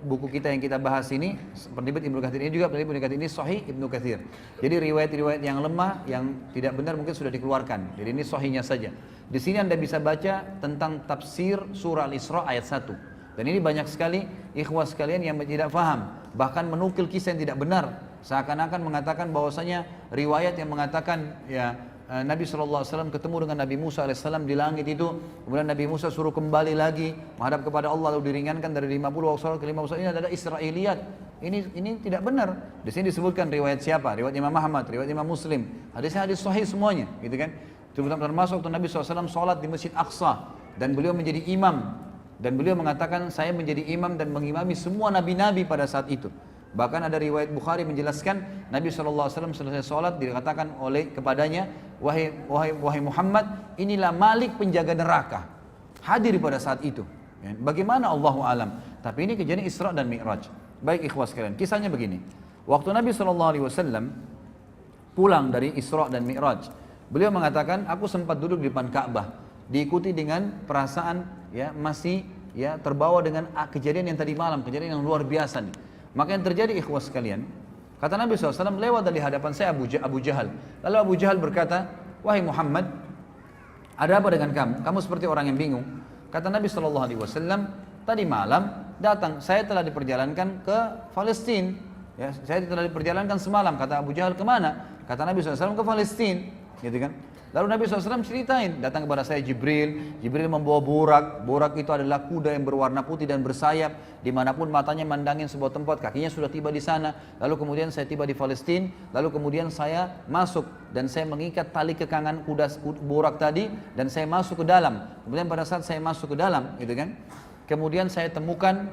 Buku kita yang kita bahas ini, penerbit Ibnu Katsir ini juga penerbit Ibnu Katsir ini Sahih Ibnu Katsir. Jadi riwayat-riwayat yang lemah, yang tidak benar mungkin sudah dikeluarkan. Jadi ini sahihnya saja. Di sini Anda bisa baca tentang tafsir surah Al-Isra ayat 1. Dan ini banyak sekali ikhwas sekalian yang tidak faham, bahkan menukil kisah yang tidak benar. Seakan-akan mengatakan bahwasanya riwayat yang mengatakan ya Nabi SAW ketemu dengan Nabi Musa AS di langit itu, kemudian Nabi Musa suruh kembali lagi menghadap kepada Allah lalu diringankan dari 50 waktu sholat ke 50 waktu, ini adalah Israiliyat. Ini tidak benar. Di sini disebutkan riwayat siapa? Riwayat Imam Ahmad, riwayat Imam Muslim. Hadisnya hadis sahih semuanya, gitu kan? Termasuk waktu Nabi SAW sholat di Masjid Aqsa dan beliau menjadi imam. Dan beliau mengatakan, saya menjadi imam dan mengimami semua nabi-nabi pada saat itu. Bahkan ada riwayat Bukhari menjelaskan Nabi SAW selesai sholat dikatakan oleh kepadanya, wahai Muhammad, inilah Malik penjaga neraka. Hadir pada saat itu. Bagaimana Allahu alam. Tapi ini kejadian Isra dan Mi'raj. Baik ikhwas sekalian, kisahnya begini. Waktu Nabi SAW pulang dari Isra dan Mi'raj, beliau mengatakan, aku sempat duduk di depan Ka'bah, diikuti dengan perasaan ya masih ya terbawa dengan kejadian yang tadi malam, kejadian yang luar biasa nih. Maka yang terjadi ikhwas sekalian, kata Nabi SAW, lewat dari hadapan saya Abu Jahal. Lalu Abu Jahal berkata, wahai Muhammad, ada apa dengan kamu? Kamu seperti orang yang bingung. Kata Nabi SAW, tadi malam datang, saya telah diperjalankan ke Palestina. Ya, saya telah diperjalankan semalam. Kata Abu Jahal, kemana? Kata Nabi SAW, ke Palestina. Gitu kan? Lalu Nabi SAW ceritain, datang kepada saya Jibril membawa burak itu adalah kuda yang berwarna putih dan bersayap, dimanapun matanya mandangin sebuah tempat, kakinya sudah tiba di sana. Lalu kemudian saya tiba di Palestina, lalu kemudian saya masuk dan saya mengikat tali kekangan kuda burak tadi dan saya masuk ke dalam. Kemudian pada saat saya masuk ke dalam, gitu kan, kemudian saya temukan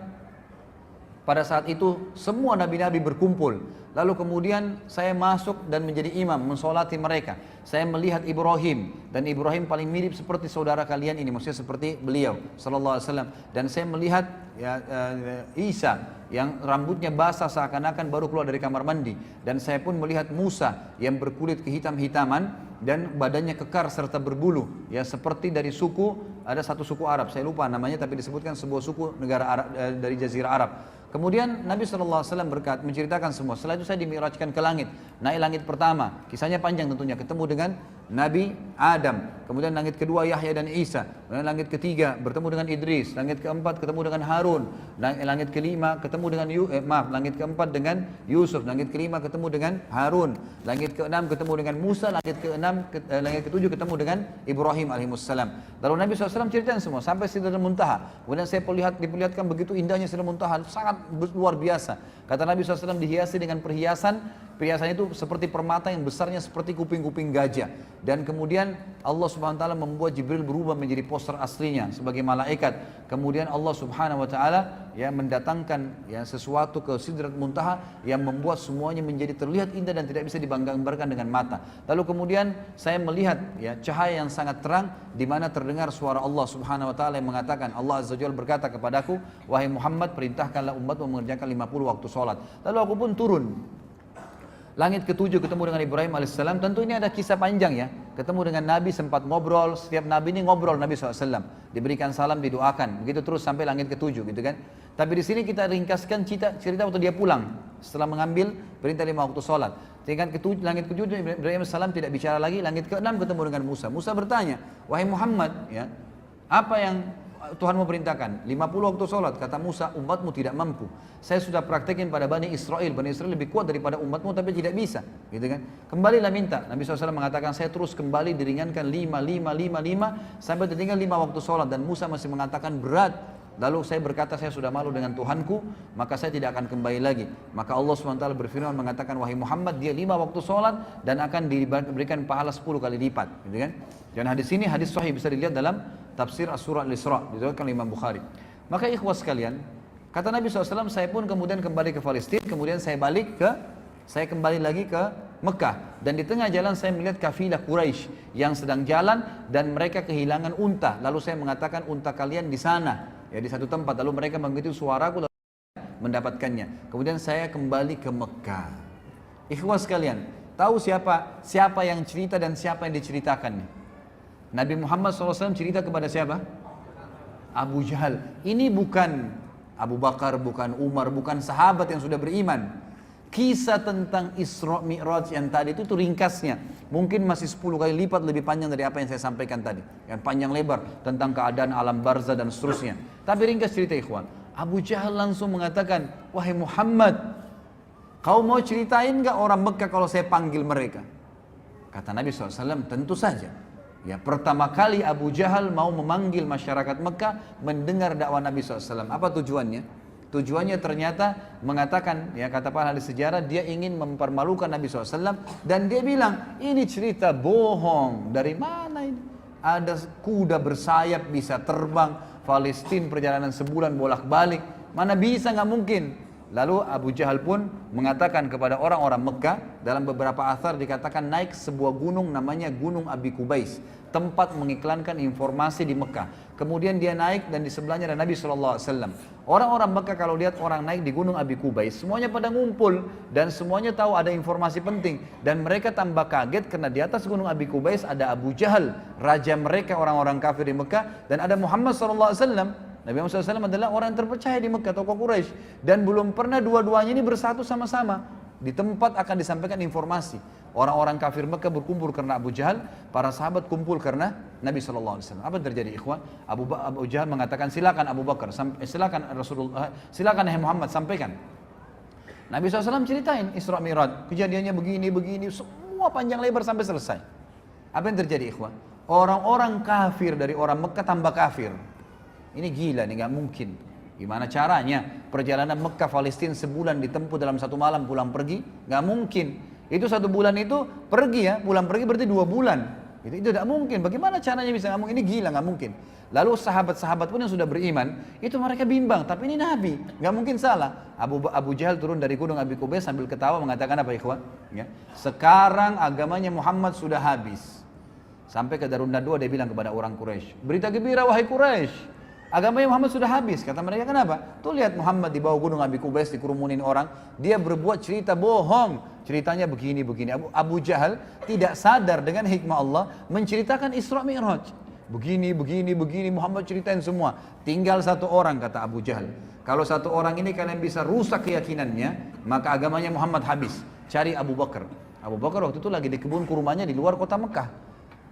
pada saat itu semua nabi-nabi berkumpul. Lalu kemudian saya masuk dan menjadi imam, mensolati mereka. Saya melihat Ibrahim, dan Ibrahim paling mirip seperti saudara kalian ini, maksudnya seperti beliau sallallahu alaihi wasallam. Dan saya melihat ya, Isa yang rambutnya basah seakan-akan baru keluar dari kamar mandi. Dan saya pun melihat Musa yang berkulit kehitam-hitaman dan badannya kekar serta berbulu, ya seperti dari suku, ada satu suku Arab, saya lupa namanya, tapi disebutkan sebuah suku negara Arab, dari Jazirah Arab. Kemudian Nabi SAW menceritakan semua. Setelah itu saya dimi'rajkan ke langit. Naik langit pertama, kisahnya panjang tentunya, ketemu dengan Nabi Adam. Kemudian langit kedua Yahya dan Isa. Kemudian langit ketiga bertemu dengan Idris. Langit keempat ketemu dengan Harun. Langit kelima ketemu dengan langit keempat dengan Yusuf. Langit kelima ketemu dengan Harun. Langit keenam ketemu dengan Musa. Langit ketujuh ketemu dengan Ibrahim alaihissalam. Lalu Nabi SAW ceritakan semua sampai Sidratul Muntaha. Kemudian saya diperlihatkan begitu indahnya Sidratul Muntaha, sangat luar biasa. Kata Nabi SAW dihiasi dengan perhiasan itu seperti permata yang besarnya seperti kuping-kuping gajah. Dan kemudian Allah Subhanahu wa taala membuat Jibril berubah menjadi poster aslinya sebagai malaikat. Kemudian Allah Subhanahu wa taala ya mendatangkan ya sesuatu ke Sidratul Muntaha yang membuat semuanya menjadi terlihat indah dan tidak bisa digambarkan dengan mata. Lalu kemudian saya melihat ya cahaya yang sangat terang di mana terdengar suara Allah Subhanahu wa taala yang mengatakan, Allah Azza wa Jalla berkata kepadaku, wahai Muhammad, perintahkanlah umatmu mengerjakan 50 waktu sholat. Lalu aku pun turun. Langit ketujuh ketemu dengan Ibrahim alaihissalam. Tentu ini ada kisah panjang ya. Ketemu dengan Nabi, sempat ngobrol. Setiap Nabi ini ngobrol Nabi SAW. Diberikan salam, didoakan. Begitu terus sampai langit ketujuh gitu kan. Tapi di sini kita ringkaskan cerita waktu dia pulang. Setelah mengambil perintah 5 waktu sholat. Langit ketujuh Ibrahim alaihissalam tidak bicara lagi. Langit ke-6 ketemu dengan Musa. Musa bertanya, wahai Muhammad, ya, apa yang Tuhan mau perintahkan? 50 waktu sholat. Kata Musa, umatmu tidak mampu. Saya sudah praktekin pada Bani Israel. Bani Israel lebih kuat daripada umatmu tapi tidak bisa. Gitu kan? Kembalilah minta. Nabi SAW mengatakan, saya terus kembali diringankan 5 sampai tertinggal 5 waktu sholat. Dan Musa masih mengatakan berat. Lalu saya berkata, saya sudah malu dengan Tuhanku, maka saya tidak akan kembali lagi. Maka Allah SWT berfirman mengatakan, wahai Muhammad, dia 5 waktu sholat dan akan diberikan pahala 10 kali lipat. Gitu kan? Dan hadis ini hadis sahih, bisa dilihat dalam tafsir As-Surah Al-Isra, diriwayatkan oleh Imam Bukhari. Maka ikhwas sekalian, kata Nabi SAW, saya pun kemudian kembali ke Palestina, kemudian saya kembali lagi ke Mekah. Dan di tengah jalan saya melihat kafilah Quraisy yang sedang jalan dan mereka kehilangan unta. Lalu saya mengatakan, unta kalian di sana, ya di satu tempat. Lalu mereka mengikuti suaraku lalu mendapatkannya. Kemudian saya kembali ke Mekah. Ikhwas sekalian, tahu siapa yang cerita dan siapa yang diceritakan? Nabi Muhammad SAW cerita kepada siapa? Abu Jahal. Ini bukan Abu Bakar, bukan Umar, bukan sahabat yang sudah beriman. Kisah tentang Isra Mi'raj yang tadi itu ringkasnya. Mungkin masih 10 kali lipat lebih panjang dari apa yang saya sampaikan tadi. Yang panjang lebar tentang keadaan alam barzah dan seterusnya. Tapi ringkas cerita ikhwan. Abu Jahal langsung mengatakan, wahai Muhammad, kau mau ceritain gak orang Mekah kalau saya panggil mereka? Kata Nabi SAW, tentu saja. Ya, pertama kali Abu Jahal mau memanggil masyarakat Mekah mendengar dakwah Nabi SAW. Apa tujuannya? Tujuannya ternyata mengatakan, ya kata para ahli sejarah, dia ingin mempermalukan Nabi SAW. Dan dia bilang, ini cerita bohong. Dari mana ini? Ada kuda bersayap bisa terbang, Palestina perjalanan sebulan bolak-balik. Mana bisa, nggak mungkin. Lalu Abu Jahal pun mengatakan kepada orang-orang Mekah, dalam beberapa athar dikatakan naik sebuah gunung namanya Gunung Abi Kubais, tempat mengiklankan informasi di Mekah. Kemudian dia naik dan di sebelahnya ada Nabi SAW. Orang-orang Mekah kalau lihat orang naik di Gunung Abi Kubais, semuanya pada ngumpul dan semuanya tahu ada informasi penting. Dan mereka tambah kaget karena di atas Gunung Abi Kubais ada Abu Jahal, raja mereka orang-orang kafir di Mekah, dan ada Muhammad SAW. Nabi Muhammad SAW adalah orang yang terpercaya di Mekah, tokoh Quraisy, dan belum pernah dua-duanya ini bersatu sama-sama. Di tempat akan disampaikan informasi. Orang-orang kafir Mekah berkumpul karena Abu Jahal, para sahabat kumpul karena Nabi SAW. Apa yang terjadi ikhwan? Abu Jahal mengatakan, silakan Abu Bakar, silakan Rasulullah, silakan Muhammad, sampaikan. Nabi SAW ceritain Isra Mi'raj, kejadiannya begini, semua panjang lebar sampai selesai. Apa yang terjadi ikhwan? Orang-orang kafir dari orang Mekah tambah kafir. Ini gila nih, gak mungkin. Gimana caranya? Perjalanan Mekah Palestina sebulan ditempuh dalam satu malam pulang pergi? Gak mungkin. Itu satu bulan itu pergi ya, pulang pergi berarti 2 bulan. Itu tidak mungkin. Bagaimana caranya bisa ngomong ini gila? Gak mungkin. Lalu sahabat-sahabat pun yang sudah beriman, itu mereka bimbang. Tapi ini Nabi, gak mungkin salah. Abu Jahal turun dari gunung Abi Kubais sambil ketawa mengatakan apa ikhwan? Ya. Sekarang agamanya Muhammad sudah habis. Sampai ke Darun Nadwa dia bilang kepada orang Quraisy, berita gembira wahai Quraisy, agamanya Muhammad sudah habis. Kata mereka, kenapa? Tuh lihat Muhammad di bawah gunung Abi Kubais dikerumunin orang. Dia berbuat cerita bohong. Ceritanya begini. Abu Jahal tidak sadar dengan hikmah Allah menceritakan Isra Mi'raj. Begini. Muhammad ceritain semua. Tinggal satu orang, kata Abu Jahal. Kalau satu orang ini kalian bisa rusak keyakinannya, maka agamanya Muhammad habis. Cari Abu Bakar. Abu Bakar waktu itu lagi di kebun kurmanya di luar kota Mekah.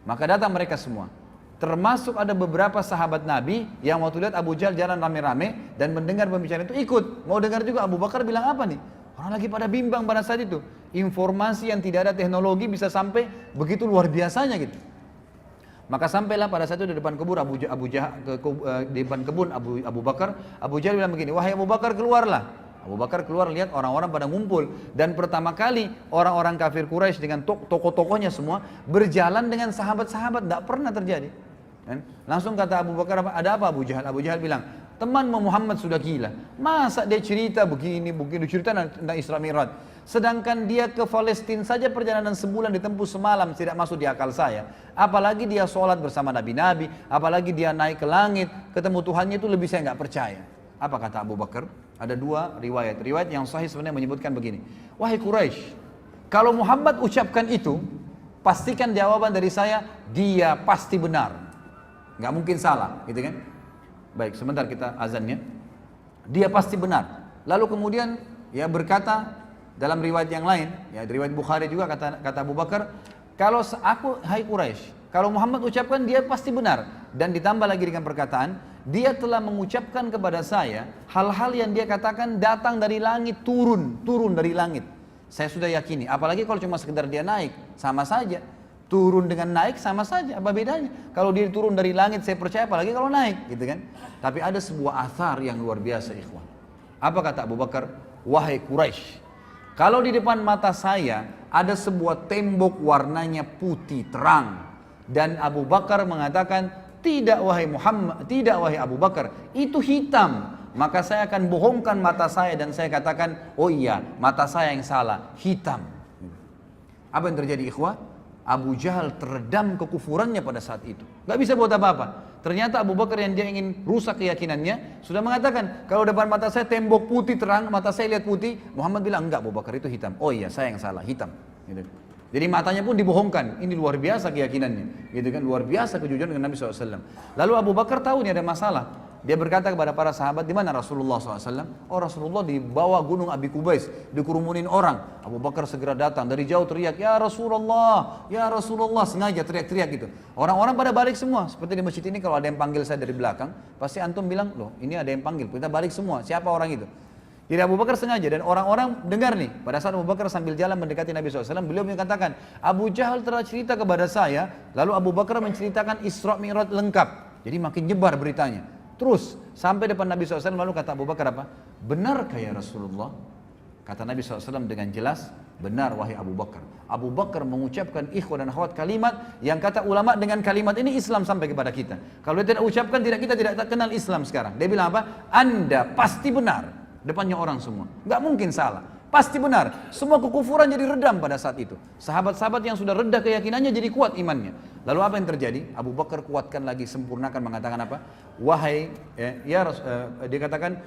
Maka datang mereka semua. Termasuk ada beberapa sahabat Nabi yang waktu lihat Abu Jahal jalan rame-rame dan mendengar pembicaraan itu ikut. Mau dengar juga. Abu Bakar bilang apa nih? Orang lagi pada bimbang pada saat itu. Informasi yang tidak ada teknologi bisa sampai begitu luar biasanya gitu. Maka sampailah pada saat itu di depan kebun di depan kebun Abu Bakar. Abu Jahal bilang begini, wahai Abu Bakar keluarlah. Abu Bakar keluar, lihat orang-orang pada ngumpul. Dan pertama kali orang-orang kafir Quraisy dengan tokoh-tokohnya semua berjalan dengan sahabat-sahabat. Tidak pernah terjadi. Langsung kata Abu Bakar, ada apa Abu Jahal? Abu Jahal bilang, teman Muhammad sudah gila. Masa dia cerita begini, cerita tentang Isra Mi'raj. Sedangkan dia ke Palestina saja perjalanan sebulan ditempuh semalam, tidak masuk di akal saya. Apalagi dia sholat bersama Nabi-Nabi, apalagi dia naik ke langit, ketemu Tuhannya itu lebih saya nggak percaya. Apa kata Abu Bakar? Ada 2 riwayat. Riwayat yang sahih sebenarnya menyebutkan begini. Wahai Quraisy, Kalau Muhammad ucapkan itu, pastikan jawaban dari saya, dia pasti benar. Nggak mungkin salah, gitu kan? Baik, sebentar kita azannya. Dia pasti benar. Lalu kemudian ya berkata dalam riwayat yang lain, ya riwayat Bukhari juga kata Abu Bakar, kalau aku, hai Quraisy, kalau Muhammad ucapkan dia pasti benar. Dan ditambah lagi dengan perkataan, dia telah mengucapkan kepada saya hal-hal yang dia katakan datang dari langit, turun dari langit. Saya sudah yakini, apalagi kalau cuma sekedar dia naik, sama saja. Turun dengan naik sama saja, apa bedanya? Kalau dia turun dari langit saya percaya, apalagi kalau naik, gitu kan? Tapi ada sebuah athar yang luar biasa, ikhwan. Apa kata Abu Bakar? Wahai Quraisy, kalau di depan mata saya ada sebuah tembok warnanya putih terang, dan Abu Bakar mengatakan, tidak wahai Muhammad, tidak wahai Abu Bakar, itu hitam. Maka saya akan bohongkan mata saya dan saya katakan, oh iya, mata saya yang salah, hitam. Apa yang terjadi, ikhwah? Abu Jahal teredam kekufurannya pada saat itu. Gak bisa buat apa-apa. Ternyata Abu Bakar yang dia ingin rusak keyakinannya, sudah mengatakan, kalau depan mata saya tembok putih terang, mata saya lihat putih. Muhammad bilang, enggak Abu Bakar, itu hitam. Oh iya, saya yang salah, hitam. Gitu. Jadi matanya pun dibohongkan. Ini luar biasa keyakinannya, gitu kan? Luar biasa kejujuran dengan Nabi SAW. Lalu Abu Bakar tahu ini ada masalah. Dia berkata kepada para sahabat, di mana Rasulullah SAW? Oh, Rasulullah di bawah gunung Abi Kubais, dikerumunin orang. Abu Bakar segera datang, dari jauh teriak, ya Rasulullah, ya Rasulullah, sengaja teriak-teriak gitu. Orang-orang pada balik semua. Seperti di masjid ini kalau ada yang panggil saya dari belakang, pasti antum bilang, loh ini ada yang panggil, kita balik semua. Siapa orang itu? Jadi Abu Bakar sengaja, dan orang-orang dengar nih. Pada saat Abu Bakar sambil jalan mendekati Nabi SAW, beliau mengatakan, Abu Jahal telah cerita kepada saya, lalu Abu Bakar menceritakan Isra Mi'raj lengkap. Jadi makin nyebar beritanya. Terus sampai depan Nabi SAW, lalu kata Abu Bakar apa? Benarkah ya Rasulullah? Kata Nabi SAW dengan jelas, benar wahai Abu Bakar. Abu Bakar mengucapkan ikhwan dan akhwat kalimat yang kata ulama dengan kalimat ini Islam sampai kepada kita. Kalau dia tidak ucapkan, kita tidak kenal Islam sekarang. Dia bilang apa? Anda pasti benar. Depannya orang semua. Nggak mungkin salah. Pasti benar. Semua kekufuran jadi redam pada saat itu. Sahabat-sahabat yang sudah reda keyakinannya jadi kuat imannya. Lalu apa yang terjadi? Abu Bakar kuatkan lagi, sempurnakan, mengatakan apa? Wahai, dia katakan,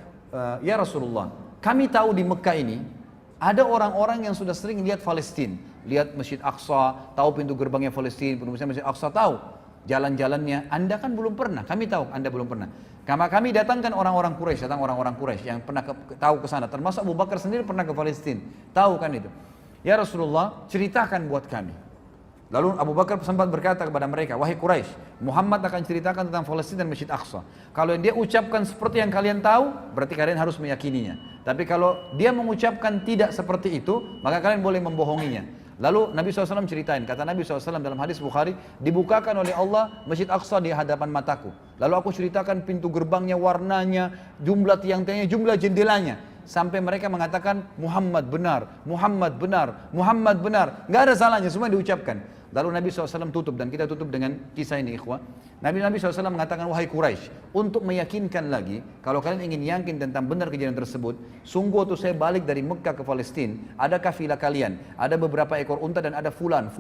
ya Rasulullah, kami tahu di Mekah ini ada orang-orang yang sudah sering lihat Palestina, lihat Masjid Aqsa, tahu pintu gerbangnya Palestina, pintu Masjid Aqsa, tahu jalan-jalannya. Anda kan belum pernah, kami tahu Anda belum pernah. Kami datangkan orang-orang Quraisy, yang pernah tahu ke sana, termasuk Abu Bakar sendiri pernah ke Palestina, tahu kan itu. Ya Rasulullah, ceritakan buat kami. Lalu Abu Bakar sempat berkata kepada mereka, wahai Quraisy, Muhammad akan ceritakan tentang Palestina dan Masjid Aqsa. Kalau dia ucapkan seperti yang kalian tahu, berarti kalian harus meyakininya. Tapi kalau dia mengucapkan tidak seperti itu, maka kalian boleh membohonginya. Lalu Nabi SAW ceritain, kata Nabi SAW dalam hadis Bukhari, dibukakan oleh Allah Masjid Aqsa di hadapan mataku. Lalu aku ceritakan pintu gerbangnya, warnanya, jumlah tiang-tiangnya, jumlah jendelanya. Sampai mereka mengatakan, Muhammad benar, Muhammad benar, Muhammad benar. Nggak ada salahnya, semua diucapkan. Lalu Nabi SAW tutup, dan kita tutup dengan kisah ini, ikhwah. Nabi SAW mengatakan, wahai Quraisy, untuk meyakinkan lagi, kalau kalian ingin yakin tentang benar kejadian tersebut, sungguh waktu saya balik dari Mekah ke Palestina, ada kafilah kalian, ada beberapa ekor unta dan ada fulan,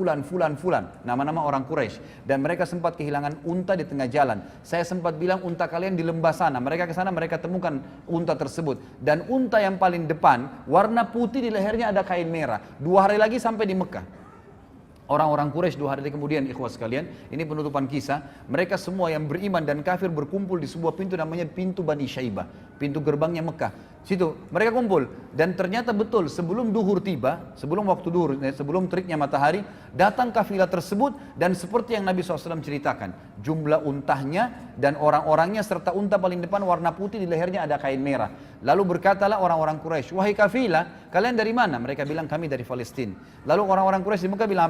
nama-nama orang Quraisy, dan mereka sempat kehilangan unta di tengah jalan. Saya sempat bilang unta kalian di lembah sana, mereka ke sana, mereka temukan unta tersebut, dan unta yang paling depan warna putih, di lehernya ada kain merah. 2 hari lagi sampai di Mekah. Orang-orang Quraisy 2 hari kemudian, ikhwas sekalian, ini penutupan kisah, mereka semua yang beriman dan kafir berkumpul di sebuah pintu namanya pintu Bani Syaibah, pintu gerbangnya Mekah. Situ mereka kumpul, dan ternyata betul sebelum duhur tiba, sebelum waktu duhur, sebelum teriknya matahari, datang kafilah tersebut, dan seperti yang Nabi SAW ceritakan, jumlah untahnya dan orang-orangnya serta unta paling depan warna putih, di lehernya ada kain merah. Lalu berkatalah orang-orang Quraisy, wahai kafilah, kalian dari mana? Mereka bilang kami dari Palestina. Lalu orang-orang Quraisy di Mekah bilang,